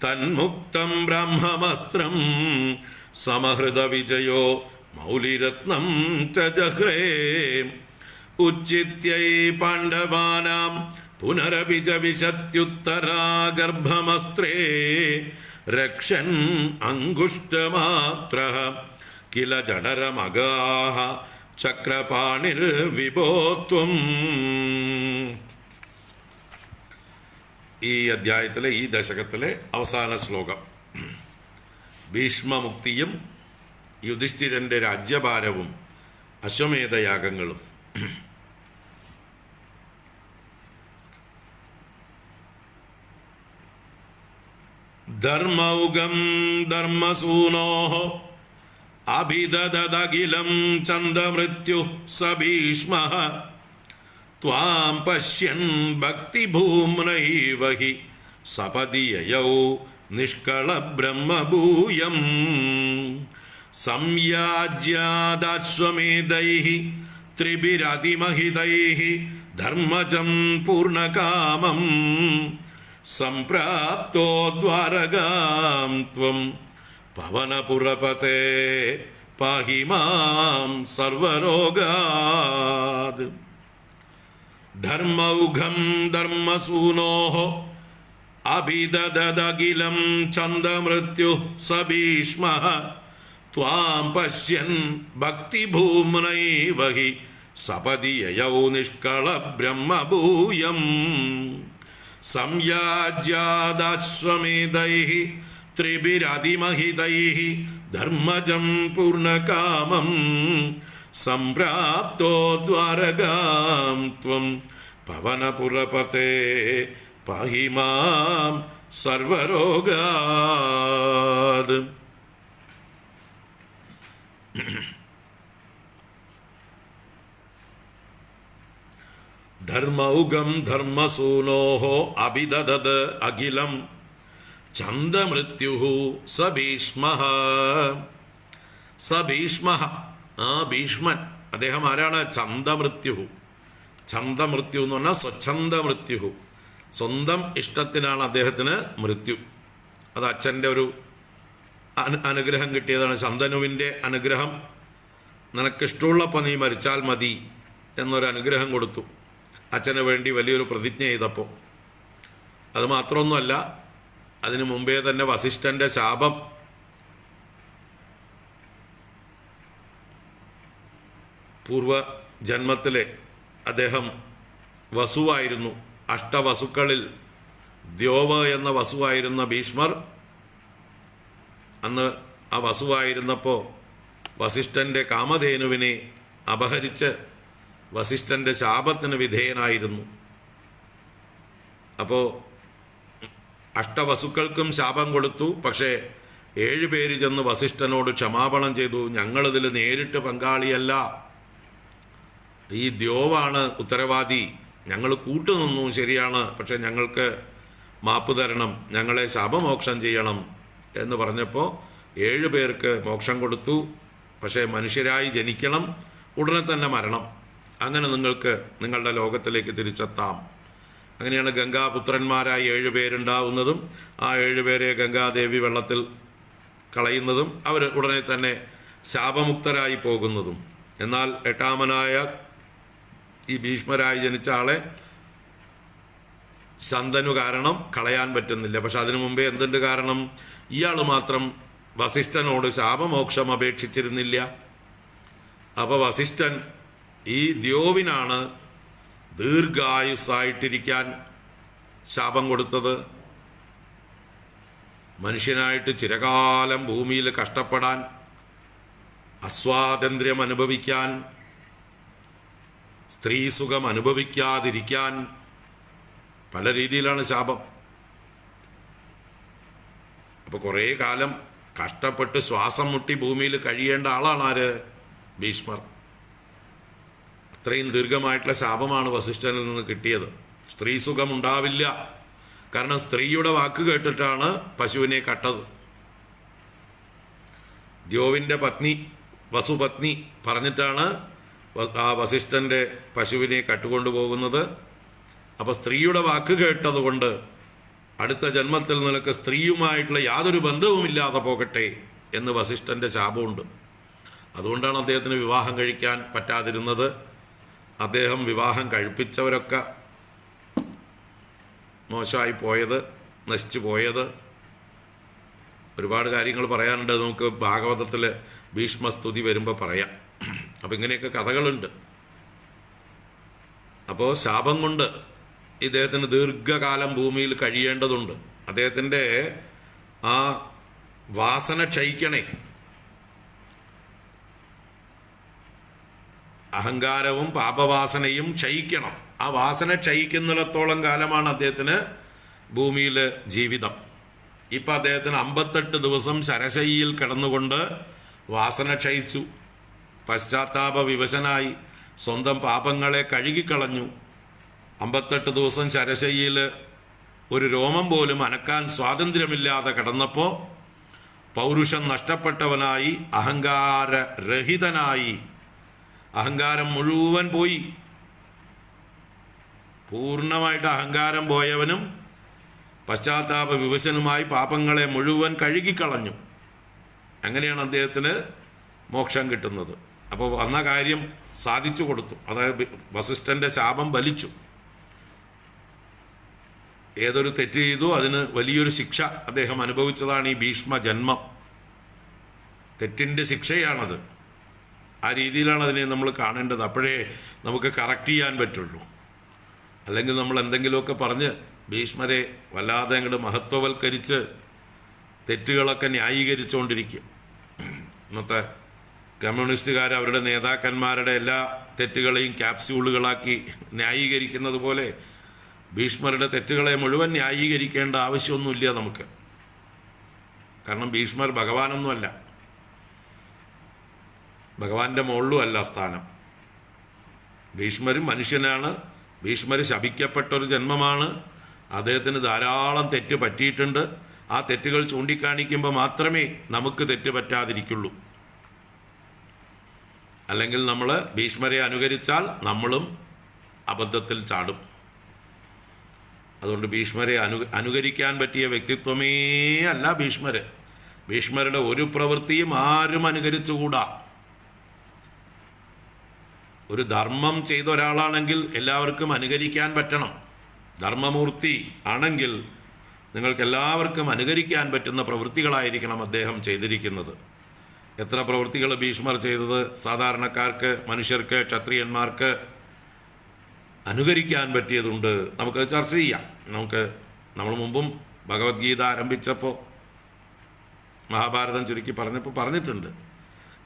തന്മുക്തം ബ്രഹ്മമസ്ത്രം സമഹൃദ വിജയോ മൗലിരത്നം ച ജഹ്രേ ഉച്ചിത്യൈ പാണ്ഡവാനാം പുനരപി ച വിശത്യുത്തരാഗർഭമസ്ത്രേ രക്ഷൻ അങ്കുഷ്ടമാത്രഃ കില ജഡരമഗാഹ ചക്രപാണിർവിഭോത്വം. ഈ അധ്യായത്തിലെ, ഈ ദശകത്തിലെ അവസാന ശ്ലോകം. ഭീഷ്മമുക്തിയും യുധിഷ്ഠിരന്റെ രാജ്യഭാരവും അശ്വമേധയാഗങ്ങളും. ധർമ്മൗഗം ധർമ്മസൂനോഃ അഭിദദദഖിലം ചന്ദമൃത്യു സ ഭീഷ്മഃ ത്വാം പശ്യൻ ഭക്തിഭൂമ്നൈവ ഹി സപദി യയൗ നിഷ്കള ബ്രഹ്മഭൂയം സംയാജ്യാദാശ്വമേധൈഃ ത്രിഭിരതിമഹിതൈഃ ധർമ്മജം പൂർണ്ണകാമം സംപ്രാപ്തോ ദ്വാരകാം ത്വം പവനപുരപതേ പാഹി മാം സർവരോഗാത്. ധർമ്മൗഘം ധർമ്മസൂനോഃ അഭിദദദഖിലം ഛന്ദമൃത്യുഃ സ ഭീഷ്മഃ ത്വാം പശ്യൻ ഭക്തിഭൂമ്നൈവ ഹി സപദി യയൗ നിഷ്കള ബ്രഹ്മഭൂയം സംയാജ്യാദാശ്വമേധൈഃ ത്രിഭിരതിമഹിതൈഃ ധർമ്മജം പൂർണ്ണകാമം സംപ്രാപ്തോ ദ്വാരകാം ത്വം പവനപുരപതേ പാഹി മാം സർവരോഗാത്. ധർമ്മൗഘം ധർമ്മസൂനോഃ അഭിദദത് അഖിലം ഛന്ദമൃത്യുഃ സ ഭീഷ്മഃ. സ ഭീഷ്മഃ, ആ ഭീഷ്മൻ, അദ്ദേഹം ആരാണ്? ഛന്ദമൃത്യു. ഛന്ദമൃത്യു എന്ന് പറഞ്ഞാൽ സ്വച്ഛന്ദമൃത്യു, സ്വന്തം ഇഷ്ടത്തിനാണ് അദ്ദേഹത്തിന് മൃത്യു. അത് അച്ഛൻ്റെ ഒരു അനുഗ്രഹം കിട്ടിയതാണ്. ശന്തനുവിൻ്റെ അനുഗ്രഹം, നിനക്കിഷ്ടമുള്ളപ്പോൾ നീ മരിച്ചാൽ മതി എന്നൊരു അനുഗ്രഹം കൊടുത്തു അച്ഛന് വേണ്ടി വലിയൊരു പ്രതിജ്ഞ ചെയ്തപ്പോൾ. അത് മാത്രമൊന്നുമല്ല, അതിനു മുമ്പേ തന്നെ വസിഷ്ഠൻ്റെ ശാപം പൂർവജന്മത്തിലെ അദ്ദേഹം വസുവായിരുന്നു. അഷ്ടവസുക്കളിൽ ദ്യോവ് എന്ന വസുവായിരുന്ന ഭീഷ്മർ അന്ന് ആ വസുവായിരുന്നപ്പോൾ വസിഷ്ഠൻ്റെ കാമധേനുവിനെ അപഹരിച്ച് വസിഷ്ഠൻ്റെ ശാപത്തിന് വിധേയനായിരുന്നു. അപ്പോൾ അഷ്ടവസുക്കൾക്കും ശാപം കൊടുത്തു. പക്ഷേ 7 പേര് ചെന്ന് വസിഷ്ഠനോട് ക്ഷമാപണം ചെയ്തു, ഞങ്ങളിതിൽ നേരിട്ട് പങ്കാളിയല്ല, ഈ ദ്യോവാണ് ഉത്തരവാദി, ഞങ്ങൾ കൂട്ടുനിന്നു, ശരിയാണ്, പക്ഷെ ഞങ്ങൾക്ക് മാപ്പ് തരണം, ഞങ്ങളെ ശാപമോക്ഷം ചെയ്യണം എന്ന് പറഞ്ഞപ്പോൾ 7 പേർക്ക് മോക്ഷം കൊടുത്തു. പക്ഷേ മനുഷ്യരായി ജനിക്കണം, ഉടനെ തന്നെ മരണം, അങ്ങനെ നിങ്ങൾക്ക് നിങ്ങളുടെ ലോകത്തിലേക്ക് തിരിച്ചെത്താം. അങ്ങനെയാണ് ഗംഗാപുത്രന്മാരായി 7 പേരുണ്ടാവുന്നതും ആ 7 പേരെ ഗംഗാദേവി വെള്ളത്തിൽ കളയുന്നതും അവർ ഉടനെ തന്നെ ശാപമുക്തരായി പോകുന്നതും. എന്നാൽ 8ാമനായ ഈ ഭീഷ്മരായി ജനിച്ച ആളെ ശന്തനു കാരണം കളയാൻ പറ്റുന്നില്ല. പക്ഷെ അതിനു മുമ്പേ എന്തുണ്ട് കാരണം? ഇയാൾ മാത്രം വസിഷ്ഠനോട് ശാപമോക്ഷം അപേക്ഷിച്ചിരുന്നില്ല. അപ്പോൾ വസിഷ്ഠൻ ഈ ദ്യോവിനാണ് ദീർഘായുസ്സായിട്ടിരിക്കാൻ ശാപം കൊടുത്തത്. മനുഷ്യനായിട്ട് ചിരകാലം ഭൂമിയിൽ കഷ്ടപ്പെടാൻ, അസ്വാതന്ത്ര്യം അനുഭവിക്കാൻ, സ്ത്രീസുഖം അനുഭവിക്കാതിരിക്കാൻ, പല രീതിയിലാണ് ശാപം. അപ്പോൾ കുറേ കാലം കഷ്ടപ്പെട്ട് ശ്വാസം മുട്ടി ഭൂമിയിൽ കഴിയേണ്ട ആളാണ് ആര്? ഭീഷ്മർ. അത്രയും ദീർഘമായിട്ടുള്ള ശാപമാണ് വസിഷ്ഠനിൽ നിന്ന് കിട്ടിയത്. സ്ത്രീസുഖം ഉണ്ടാവില്ല, കാരണം സ്ത്രീയുടെ വാക്ക് കേട്ടിട്ടാണ് പശുവിനെ കട്ടത്. ദ്യോവിൻ്റെ പത്നി വസുപത്നി പറഞ്ഞിട്ടാണ് ആ വസിഷ്ഠൻ്റെ പശുവിനെ കട്ടുകൊണ്ടുപോകുന്നത്. അപ്പോൾ സ്ത്രീയുടെ വാക്ക് കേട്ടതുകൊണ്ട് അടുത്ത ജന്മത്തിൽ നിനക്ക് സ്ത്രീയുമായിട്ടുള്ള യാതൊരു ബന്ധവുമില്ലാതെ പോകട്ടെ എന്ന് വസിഷ്ഠൻ്റെ ശാപമുണ്ട്. അതുകൊണ്ടാണ് അദ്ദേഹത്തിന് വിവാഹം കഴിക്കാൻ പറ്റാതിരുന്നത്. അദ്ദേഹം വിവാഹം കഴിപ്പിച്ചവരൊക്കെ മോശമായി പോയത്, നശിച്ചു പോയത്. ഒരുപാട് കാര്യങ്ങൾ പറയാനുണ്ട്, നമുക്ക് ഭാഗവതത്തിൽ ഭീഷ്മസ്തുതി വരുമ്പോൾ പറയാം. അപ്പം ഇങ്ങനെയൊക്കെ കഥകളുണ്ട്. അപ്പോൾ ശാപം കൊണ്ട് ഇദ്ദേഹത്തിന് ദീർഘകാലം ഭൂമിയിൽ കഴിയേണ്ടതുണ്ട്. അദ്ദേഹത്തിൻ്റെ ആ വാസന ക്ഷയിക്കണേ. അഹങ്കാരവും പാപവാസനയും ക്ഷയിക്കണം. ആ വാസന ക്ഷയിക്കുന്നിടത്തോളം കാലമാണ് അദ്ദേഹത്തിന് ഭൂമിയിൽ ജീവിതം. ഇപ്പം അദ്ദേഹത്തിന് 58 ദിവസം ശരശയ്യയിൽ കിടന്നുകൊണ്ട് വാസന ക്ഷയിച്ചു. പശ്ചാത്താപ വിവശനായി സ്വന്തം പാപങ്ങളെ കഴുകിക്കളഞ്ഞു. 58 ദിവസം ശരശയ്യയിൽ ഒരു രോമം പോലും അനക്കാൻ സ്വാതന്ത്ര്യമില്ലാതെ കിടന്നപ്പോൾ പൗരുഷം നഷ്ടപ്പെട്ടവനായി അഹങ്കാരരഹിതനായി, അഹങ്കാരം മുഴുവൻ പോയി, പൂർണ്ണമായിട്ട് അഹങ്കാരം പോയവനും പശ്ചാത്താപ വിവശനുമായി പാപങ്ങളെ മുഴുവൻ കഴുകിക്കളഞ്ഞു. അങ്ങനെയാണ് അദ്ദേഹത്തിന് മോക്ഷം കിട്ടുന്നത്. അപ്പോൾ വന്ന കാര്യം സാധിച്ചു കൊടുത്തു. അതായത് വസിഷ്ഠന്റെ ശാപം വലിച്ചു. ഏതൊരു തെറ്റ് ചെയ്തു അതിന് വലിയൊരു ശിക്ഷ അദ്ദേഹം അനുഭവിച്ചതാണ് ഈ ഭീഷ്മ ജന്മം. തെറ്റിൻ്റെ ശിക്ഷയാണത്. ആ രീതിയിലാണ് അതിനെ നമ്മൾ കാണേണ്ടത്. അപ്പോഴേ നമുക്ക് കറക്റ്റ് ചെയ്യാൻ പറ്റുള്ളൂ. അല്ലെങ്കിൽ നമ്മൾ എന്തെങ്കിലുമൊക്കെ പറഞ്ഞ് ഭീഷ്മരെ വല്ലാതെ അങ്ങോട്ട് മഹത്വവൽക്കരിച്ച് തെറ്റുകളൊക്കെ ന്യായീകരിച്ചുകൊണ്ടിരിക്കും. ഇന്നത്തെ കമ്മ്യൂണിസ്റ്റുകാർ അവരുടെ നേതാക്കന്മാരുടെ എല്ലാ തെറ്റുകളെയും ക്യാപ്സ്യൂളുകളാക്കി ന്യായീകരിക്കുന്നത് പോലെ ഭീഷ്മരുടെ തെറ്റുകളെ മുഴുവൻ ന്യായീകരിക്കേണ്ട ആവശ്യമൊന്നുമില്ല നമുക്ക്. കാരണം ഭീഷ്മർ ഭഗവാനൊന്നുമല്ല, ഭഗവാന്റെ മുകളിലും അല്ല സ്ഥാനം. ഭീഷ്മരും മനുഷ്യനാണ്. ഭീഷ്മർ ശപിക്കപ്പെട്ടൊരു ജന്മമാണ്. അദ്ദേഹത്തിന് ധാരാളം തെറ്റ് പറ്റിയിട്ടുണ്ട്. ആ തെറ്റുകൾ ചൂണ്ടിക്കാണിക്കുമ്പോൾ മാത്രമേ നമുക്ക് തെറ്റ് പറ്റാതിരിക്കുള്ളൂ. അല്ലെങ്കിൽ നമ്മൾ ഭീഷ്മരെ അനുകരിച്ചാൽ നമ്മളും അബദ്ധത്തിൽ ചാടും. അതുകൊണ്ട് ഭീഷ്മരെ അനുകരിക്കാൻ പറ്റിയ വ്യക്തിത്വമേ അല്ല ഭീഷ്മര്. ഭീഷ്മരുടെ ഒരു പ്രവൃത്തിയും ആരും അനുകരിച്ചുകൂടാ. ഒരു ധർമ്മം ചെയ്ത ഒരാളാണെങ്കിൽ എല്ലാവർക്കും അനുകരിക്കാൻ പറ്റണം. ധർമ്മമൂർത്തി ആണെങ്കിൽ നിങ്ങൾക്ക് എല്ലാവർക്കും അനുകരിക്കാൻ പറ്റുന്ന പ്രവൃത്തികളായിരിക്കണം അദ്ദേഹം ചെയ്തിരിക്കുന്നത്. എത്ര പ്രവൃത്തികൾ ഭീഷ്മർ ചെയ്തത് സാധാരണക്കാർക്ക്, മനുഷ്യർക്ക്, ക്ഷത്രിയന്മാർക്ക് അനുകരിക്കാൻ പറ്റിയതുണ്ട്. നമുക്കത് ചർച്ച ചെയ്യാം. നമ്മൾ മുമ്പും ഭഗവത്ഗീത ആരംഭിച്ചപ്പോൾ മഹാഭാരതം ചുരുക്കി പറഞ്ഞപ്പോൾ പറഞ്ഞിട്ടുണ്ട്.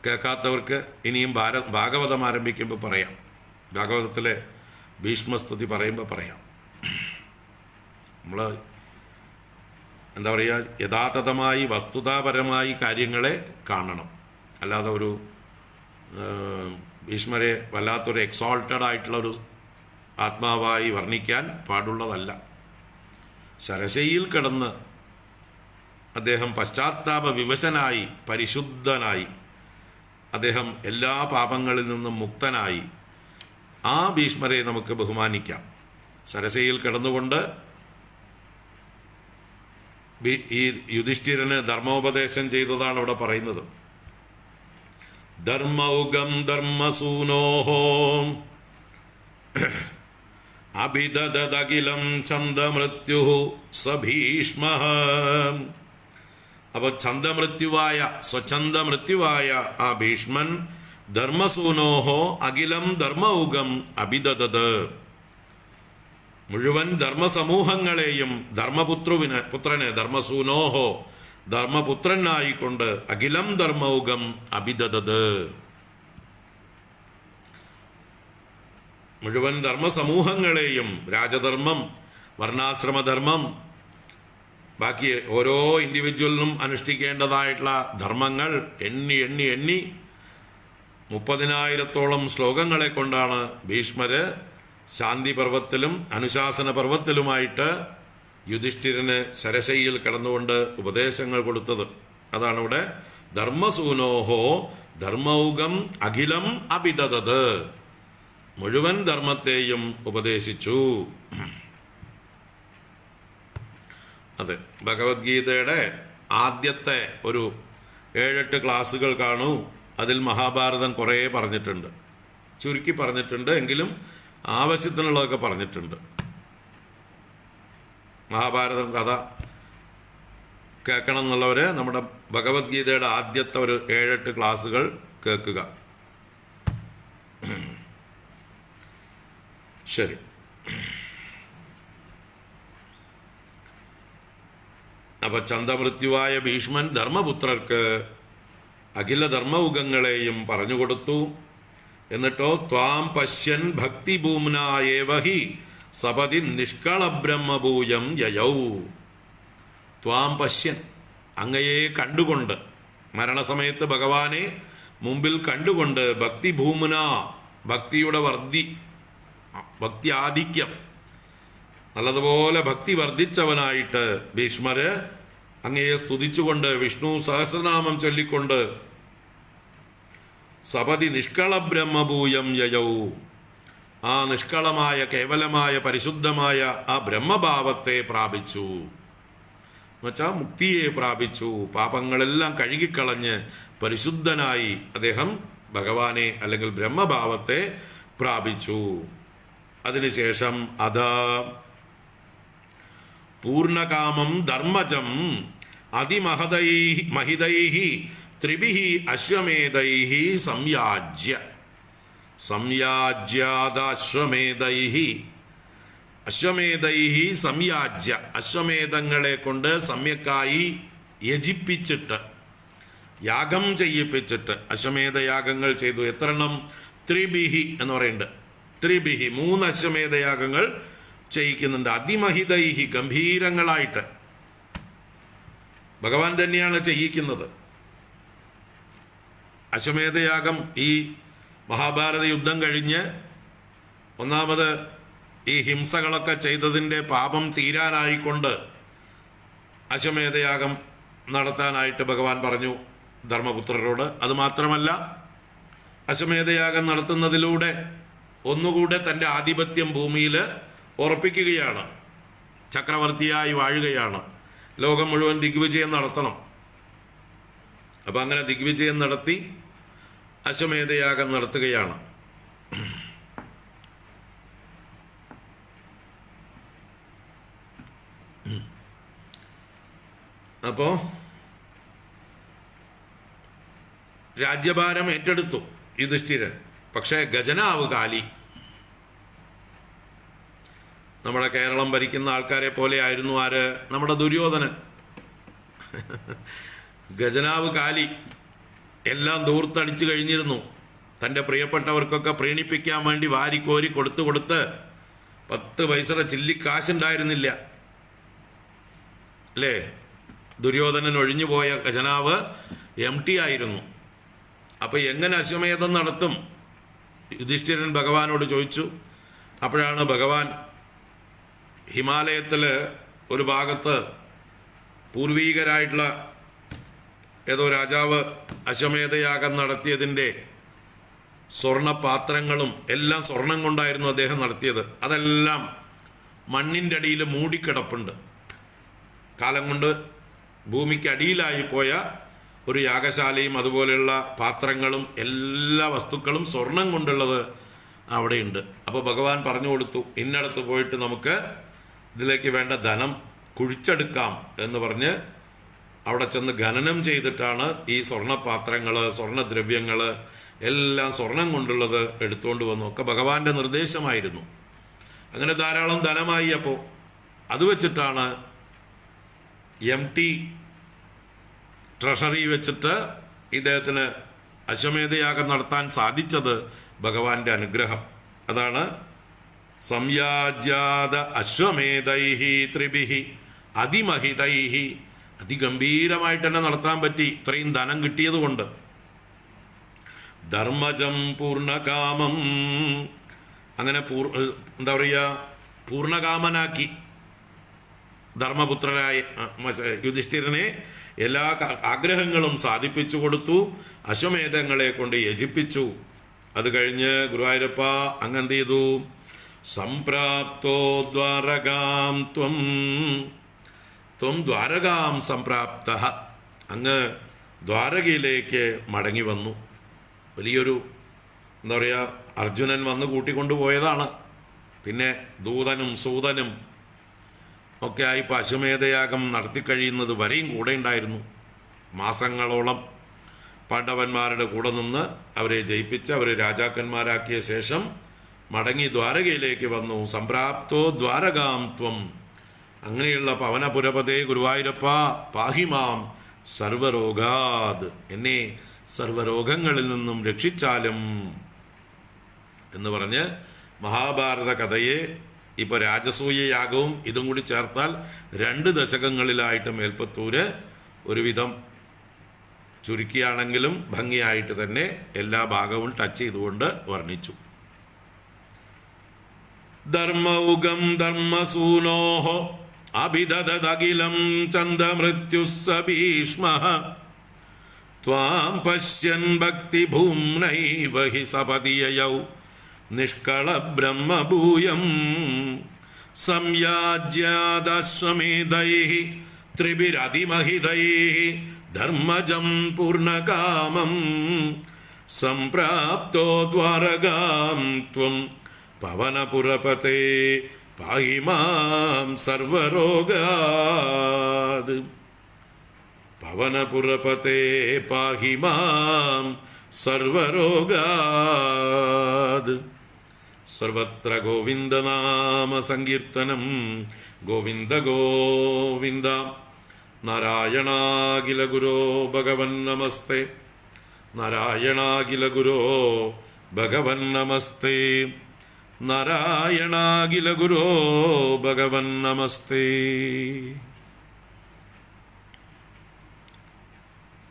കേൾക്കാത്തവർക്ക് ഇനിയും ഭാഗവതം ആരംഭിക്കുമ്പോൾ പറയാം. ഭാഗവതത്തിലെ ഭീഷ്മസ്തുതി പറയുമ്പോൾ പറയാം. നമ്മൾ എന്താ പറയുക, യഥാർത്ഥമായി വസ്തുതാപരമായി കാര്യങ്ങളെ കാണണം. അല്ലാതെ ഒരു ഭീഷ്മരെ വല്ലാത്തൊരു എക്സോൾട്ടഡ് ആയിട്ടുള്ളൊരു ആത്മാവായി വർണ്ണിക്കാൻ പാടുള്ളതല്ല. ശരശയിൽ കിടന്ന് അദ്ദേഹം പശ്ചാത്താപ വിവശനായി, പരിശുദ്ധനായി, അദ്ദേഹം എല്ലാ പാപങ്ങളിൽ നിന്നും മുക്തനായി. ആ ഭീഷ്മരെ നമുക്ക് ബഹുമാനിക്കാം. ശരശയിൽ കിടന്നുകൊണ്ട് ഈ യുധിഷ്ഠിരന് ധർമ്മോപദേശം ചെയ്തതാണ് ഇവിടെ പറയുന്നത്. ധർമ്മൗകം ധർമ്മസൂനോഹോ അഭിദദകിലം ഛന്ദമൃത്യു സഭീഷ്മ. അപ്പൊ ഛന്ദമൃത്യുവായ, സ്വച്ഛന്ദമൃത്യുവായ ആ ഭീഷ്മൻ ധർമ്മസൂനോഹോ അഖിലം ധർമ്മൗകം അഭിദദത്, മുഴുവൻ ധർമ്മസമൂഹങ്ങളെയും പുത്രന് ധർമ്മസൂനോഹോ ധർമ്മപുത്രനായിക്കൊണ്ട് അഖിലം ധർമ്മൗകം അഭിദദത്, മുഴുവൻ ധർമ്മസമൂഹങ്ങളെയും, രാജധർമ്മം, വർണ്ണാശ്രമധർമ്മം, ബാക്കി ഓരോ ഇൻഡിവിജ്വലിനും അനുഷ്ഠിക്കേണ്ടതായിട്ടുള്ള ധർമ്മങ്ങൾ എണ്ണി എണ്ണി എണ്ണി 30,000-ഓളം ശ്ലോകങ്ങളെ കൊണ്ടാണ് ഭീഷ്മര് ശാന്തി പർവ്വത്തിലും അനുശാസന പർവ്വത്തിലുമായിട്ട് യുധിഷ്ഠിരന് ശരശയിൽ കിടന്നുകൊണ്ട് ഉപദേശങ്ങൾ കൊടുത്തത്. അതാണ് ഇവിടെ ധർമ്മസൂനോഹോ ധർമ്മൗകം അഖിലം അഭിദദത്, മുഴുവൻ ധർമ്മത്തെയും ഉപദേശിച്ചു. അതെ, ഭഗവത്ഗീതയുടെ ആദ്യത്തെ ഒരു 7-8 ക്ലാസ്സുകൾ കാണൂ. അതിൽ മഹാഭാരതം കുറേ പറഞ്ഞിട്ടുണ്ട്, ചുരുക്കി പറഞ്ഞിട്ടുണ്ട്, എങ്കിലും ആവശ്യത്തിനുള്ളതൊക്കെ പറഞ്ഞിട്ടുണ്ട്. മഹാഭാരതം കഥ കേൾക്കണം എന്നുള്ളവര് നമ്മുടെ ഭഗവത്ഗീതയുടെ ആദ്യത്തെ ഒരു 7-8 ക്ലാസ്സുകൾ കേൾക്കുക. ശരി. അപ്പൊ ഛന്ദമൃത്യുവായ ഭീഷ്മൻ ധർമ്മപുത്രർക്ക് അഖില ധർമ്മയുഗങ്ങളെയും പറഞ്ഞുകൊടുത്തു. എന്നിട്ടോ ത്വാം പശ്യൻ ഭക്തിഭൂമ്നായേവഹി സപതി നിഷ്കളബ്രഹ്മഭൂയം യയൗ. ത്വാം പശ്യൻ, അങ്ങയെ കണ്ടുകൊണ്ട്, മരണസമയത്ത് ഭഗവാനെ മുമ്പിൽ കണ്ടുകൊണ്ട്, ഭക്തിഭൂമ്ന, ഭക്തിയുടെ ഭക്തി ആധിക്യം, നല്ലതുപോലെ ഭക്തി വർദ്ധിച്ചവനായിട്ട് ഭീഷ്മര് അങ്ങയെ സ്തുതിച്ചുകൊണ്ട് വിഷ്ണു സഹസ്രനാമം ചൊല്ലിക്കൊണ്ട് സപതി നിഷ്കള ബ്രഹ്മഭൂയം യയൗ, ആ നിഷ്കളമായ കേവലമായ പരിശുദ്ധമായ ആ ബ്രഹ്മഭാവത്തെ പ്രാപിച്ചു. എന്നുവെച്ചാൽ മുക്തിയെ പ്രാപിച്ചു. പാപങ്ങളെല്ലാം കഴുകിക്കളഞ്ഞ് പരിശുദ്ധനായി അദ്ദേഹം ഭഗവാനെ അല്ലെങ്കിൽ ബ്രഹ്മഭാവത്തെ പ്രാപിച്ചു. അതിനുശേഷം അതാ പൂർണ്ണകാമം ധർമ്മജം അതിമഹിതൈഹി ത്രിഭിഹി അശ്വമേധൈഹി സംയാജ്യാദാശ്വമേധൈഹി സംയാജ്യ, അശ്വമേധങ്ങളെ കൊണ്ട് സമ്യക്കായി യജിപ്പിച്ചിട്ട് യാഗം ചെയ്യിപ്പിച്ചിട്ട് അശ്വമേധയാഗങ്ങൾ ചെയ്തു. എത്രണ്ണം? ത്രിഭിഹി എന്ന് പറയുന്നുണ്ട്. ത്രിഭിഹി 3 അശ്വമേധയാഗങ്ങൾ ചെയ്യിക്കുന്നുണ്ട്. അതിമഹിതൈഹി ഗംഭീരങ്ങളായിട്ട് ഭഗവാൻ തന്നെയാണ് ചെയ്യിക്കുന്നത്. അശ്വമേധയാഗം ഈ മഹാഭാരത യുദ്ധം കഴിഞ്ഞ് ഒന്നാമത് ഈ ഹിംസകളൊക്കെ ചെയ്തതിൻ്റെ പാപം തീരാനായിക്കൊണ്ട് അശ്വമേധയാഗം നടത്താനായിട്ട് ഭഗവാൻ പറഞ്ഞു ധർമ്മപുത്രരോട്. അതുമാത്രമല്ല, അശ്വമേധയാഗം നടത്തുന്നതിലൂടെ ഒന്നുകൂടെ തൻ്റെ ആധിപത്യം ഭൂമിയിൽ ഉറപ്പിക്കുകയാണ്. ചക്രവർത്തിയായി വാഴുകയാണ്. ലോകം മുഴുവൻ ദിഗ്വിജയം നടത്തണം. അപ്പം അങ്ങനെ ദിഗ്വിജയം നടത്തി അശ്വമേധയാഗം നടത്തുകയാണ്. അപ്പോ രാജ്യഭാരം ഏറ്റെടുത്തു യുധിഷ്ഠിരൻ. പക്ഷേ ഖജനാവ് കാലി. നമ്മുടെ കേരളം ഭരിക്കുന്ന ആൾക്കാരെ പോലെ ആയിരുന്നു ആര്? നമ്മുടെ ദുര്യോധനൻ. ഖജനാവ് കാലി. എല്ലാം ദൂർത്തടിച്ചു കഴിഞ്ഞിരുന്നു. തൻ്റെ പ്രിയപ്പെട്ടവർക്കൊക്കെ പ്രീണിപ്പിക്കാൻ വേണ്ടി വാരിക്കോരി കൊടുത്ത് 10 പൈസയുടെ ചില്ലിക്കാശുണ്ടായിരുന്നില്ല അല്ലേ? ദുര്യോധനൻ ഒഴിഞ്ഞുപോയ ഖജനാവ് എംടി ആയിരുന്നു. അപ്പൊ എങ്ങനെ അശ്വമേധം നടത്തും? യുധിഷ്ഠിരൻ ഭഗവാനോട് ചോദിച്ചു. അപ്പോഴാണ് ഭഗവാൻ ഹിമാലയത്തിൽ ഒരു ഭാഗത്ത് പൂർവീകരായിട്ടുള്ള ഏതോ രാജാവ് അശ്വമേധയാഗം നടത്തിയതിൻ്റെ സ്വർണപാത്രങ്ങളും എല്ലാം സ്വർണം കൊണ്ടായിരുന്നു അദ്ദേഹം നടത്തിയത്. അതെല്ലാം മണ്ണിൻ്റെ അടിയിൽ മൂടിക്കിടപ്പുണ്ട്. കാലം കൊണ്ട് ഭൂമിക്ക് അടിയിലായി പോയ ഒരു യാഗശാലയും അതുപോലെയുള്ള പാത്രങ്ങളും എല്ലാ വസ്തുക്കളും സ്വർണം കൊണ്ടുള്ളത് അവിടെയുണ്ട്. അപ്പോൾ ഭഗവാൻ പറഞ്ഞു കൊടുത്തു, ഇന്നടത്ത് പോയിട്ട് നമുക്ക് ഇതിലേക്ക് വേണ്ട ധനം കുഴിച്ചെടുക്കാം എന്ന് പറഞ്ഞ് അവിടെ ചെന്ന് ഖനനം ചെയ്തിട്ടാണ് ഈ സ്വർണ്ണപാത്രങ്ങൾ, സ്വർണ്ണദ്രവ്യങ്ങൾ എല്ലാം സ്വർണം കൊണ്ടുള്ളത് എടുത്തുകൊണ്ട് വന്നു. ഒക്കെ ഭഗവാന്റെ നിർദ്ദേശമായിരുന്നു. അങ്ങനെ ധാരാളം ധനമായി. അപ്പോൾ അത് വെച്ചിട്ടാണ് MT ട്രഷറി വെച്ചിട്ട് ഇദ്ദേഹത്തിന് അശ്വമേധയാഗം നടത്താൻ സാധിച്ചത് ഭഗവാന്റെ അനുഗ്രഹം. അതാണ് സംയാജ്യാത അശ്വമേധൈഹി ത്രിഭിഹി അതിമഹിതൈഹി. അതിഗംഭീരമായിട്ട് തന്നെ നടത്താൻ പറ്റി, ഇത്രയും ധനം കിട്ടിയത് കൊണ്ട്. ധർമ്മജം പൂർണ്ണകാമം, അങ്ങനെ എന്താ പറയുക, പൂർണ്ണകാമനാക്കി ധർമ്മപുത്രരായ യുധിഷ്ഠിരനെ എല്ലാ ആഗ്രഹങ്ങളും സാധിപ്പിച്ചു കൊടുത്തു. അശ്വമേധങ്ങളെ കൊണ്ട് യജിപ്പിച്ചു. അത് കഴിഞ്ഞ് ഗുരുവായൂരപ്പ അങ്ങെന്ത് ചെയ്തു? സംപ്രാപ്തോ ദ്വാരകാം ത്വം ദ്വാരകാം സംപ്രാപ്ത, അങ്ങ് ദ്വാരകയിലേക്ക് മടങ്ങി വന്നു. വലിയൊരു എന്താ പറയുക, അർജുനൻ വന്ന് കൂട്ടിക്കൊണ്ടുപോയതാണ്. പിന്നെ ദൂതനും സൂതനും ഒക്കെ ആയി ഇപ്പോൾ അശ്വമേധയാഗം നടത്തിക്കഴിയുന്നത് വരെയും കൂടെ ഉണ്ടായിരുന്നു. മാസങ്ങളോളം പാണ്ഡവന്മാരുടെ കൂടെ നിന്ന് അവരെ ജയിപ്പിച്ച് അവരെ രാജാക്കന്മാരാക്കിയ ശേഷം മടങ്ങി ദ്വാരകയിലേക്ക് വന്നു. സംപ്രാപ്തോ ദ്വാരകാം ത്വം, അങ്ങനെയുള്ള പവനപുരപതേ ഗുരുവായൂരപ്പ പാഹിമാം സർവരോഗാത്, എന്നെ സർവരോഗങ്ങളിൽ നിന്നും രക്ഷിച്ചാലും എന്ന് പറഞ്ഞ് മഹാഭാരത കഥയെ ഇപ്പോൾ രാജസൂയ യാഗവും ഇതും കൂടി ചേർത്താൽ 2 ദശകങ്ങളിലായിട്ട് മേൽപ്പത്തൂര് ഒരുവിധം ചുരുക്കിയാണെങ്കിലും ഭംഗിയായിട്ട് തന്നെ എല്ലാ ഭാഗവും ടച്ച് ചെയ്തുകൊണ്ട് വർണ്ണിച്ചു. ധർമ്മൗകം ധർമ്മസൂനോഃ അഭിദദദഖിലം ചന്ദമൃത്യുഃ സ ഭീഷ്മഃ ത്വാം പശ്യൻ ഭക്തിഭൂമ്നൈവ ഹി സപതി യയൗ നിഷ്കളബ്രഹ്മഭൂയം സംയാജ്യാദാശ്വമേധൈഃ ത്രിഭിരതിമഹിതൈഃ ധർമ്മജം പൂർണ്ണകാമം സംപ്രാപ്തോ ദ്വാരകാം ത്വം പവനപുരപതേ പാഹി മാം സർവരോഗാത്. പവനപുരപതേ പാഹി മാം സർവരോഗാത്. സർവത്ര ഗോവിന്ദനാമ സങ്കീർത്തനം. ഗോവിന്ദ ഗോവിന്ദ. നാരായണാഖില ഗുരോ ഭഗവൻ നമസ്തേ. നാരായണാഖില ഗുരോ ഭഗവൻ നമസ്തേ. നാരായണാഖില ഗുരോ ഭഗവൻ നമസ്തേ.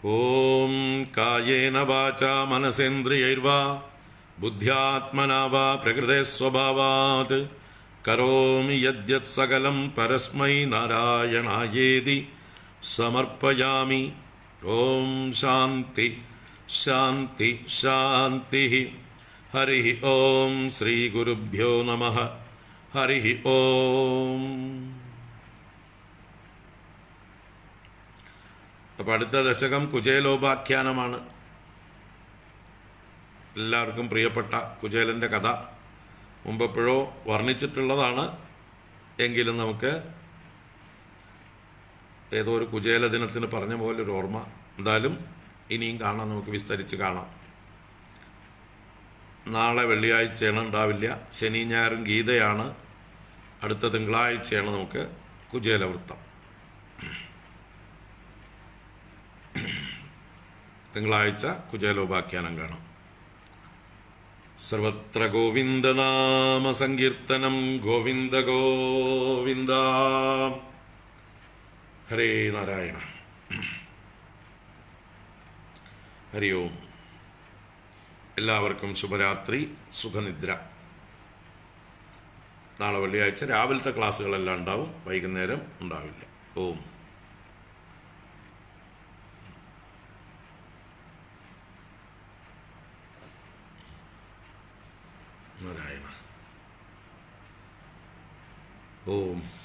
ഓം കായേന വാചാ മനസേന്ദ്രിയൈർവാ ബുദ്ധ്യാത്മനാ വാ പ്രകൃതേ സ്വഭാവാത് കരോമി യദ്യത് സകലം പരസ്മൈ നാരായണായേതി സമർപ്പയാമി. ഓം ശാന്തി ശാന്തി ശാന്തി. ഹരി ഓം ശ്രീ ഗുരുഭ്യോ നമഃ. ഹരി ഓം. അപ്പോൾ അടുത്ത ദശകം കുചേലോപാഖ്യാനമാണ്. എല്ലാവർക്കും പ്രിയപ്പെട്ട കുചേലൻ്റെ കഥ മുമ്പെപ്പോഴോ വർണ്ണിച്ചിട്ടുള്ളതാണ്. എങ്കിലും നമുക്ക് ഏതോ ഒരു കുചേല ദിനത്തിന് പറഞ്ഞ പോലെ ഒരു ഓർമ്മ. എന്തായാലും ഇനിയും കാണാം, നമുക്ക് വിസ്തരിച്ച് കാണാം. നാളെ വെള്ളിയാഴ്ചയാണ്, ഉണ്ടാവില്ല. ശനി ഞായറും ഗീതയാണ്. അടുത്ത തിങ്കളാഴ്ചയാണ് നമുക്ക് കുചേലവൃത്തം. തിങ്കളാഴ്ച കുചേലോപാഖ്യാനം കാണാം. സർവത്ര ഗോവിന്ദനാമ സങ്കീർത്തനം. ഗോവിന്ദ ഗോവിന്ദ. ഹരേ നാരായണ. ഹരി ഓം. എല്ലാവർക്കും ശുഭരാത്രി, സുഖനിദ്ര. നാളെ വെള്ളിയാഴ്ച രാവിലത്തെ ക്ലാസ്സുകളെല്ലാം ഉണ്ടാവും, വൈകുന്നേരം ഉണ്ടാവില്ല. ഓം. നാരായണ. ഓം.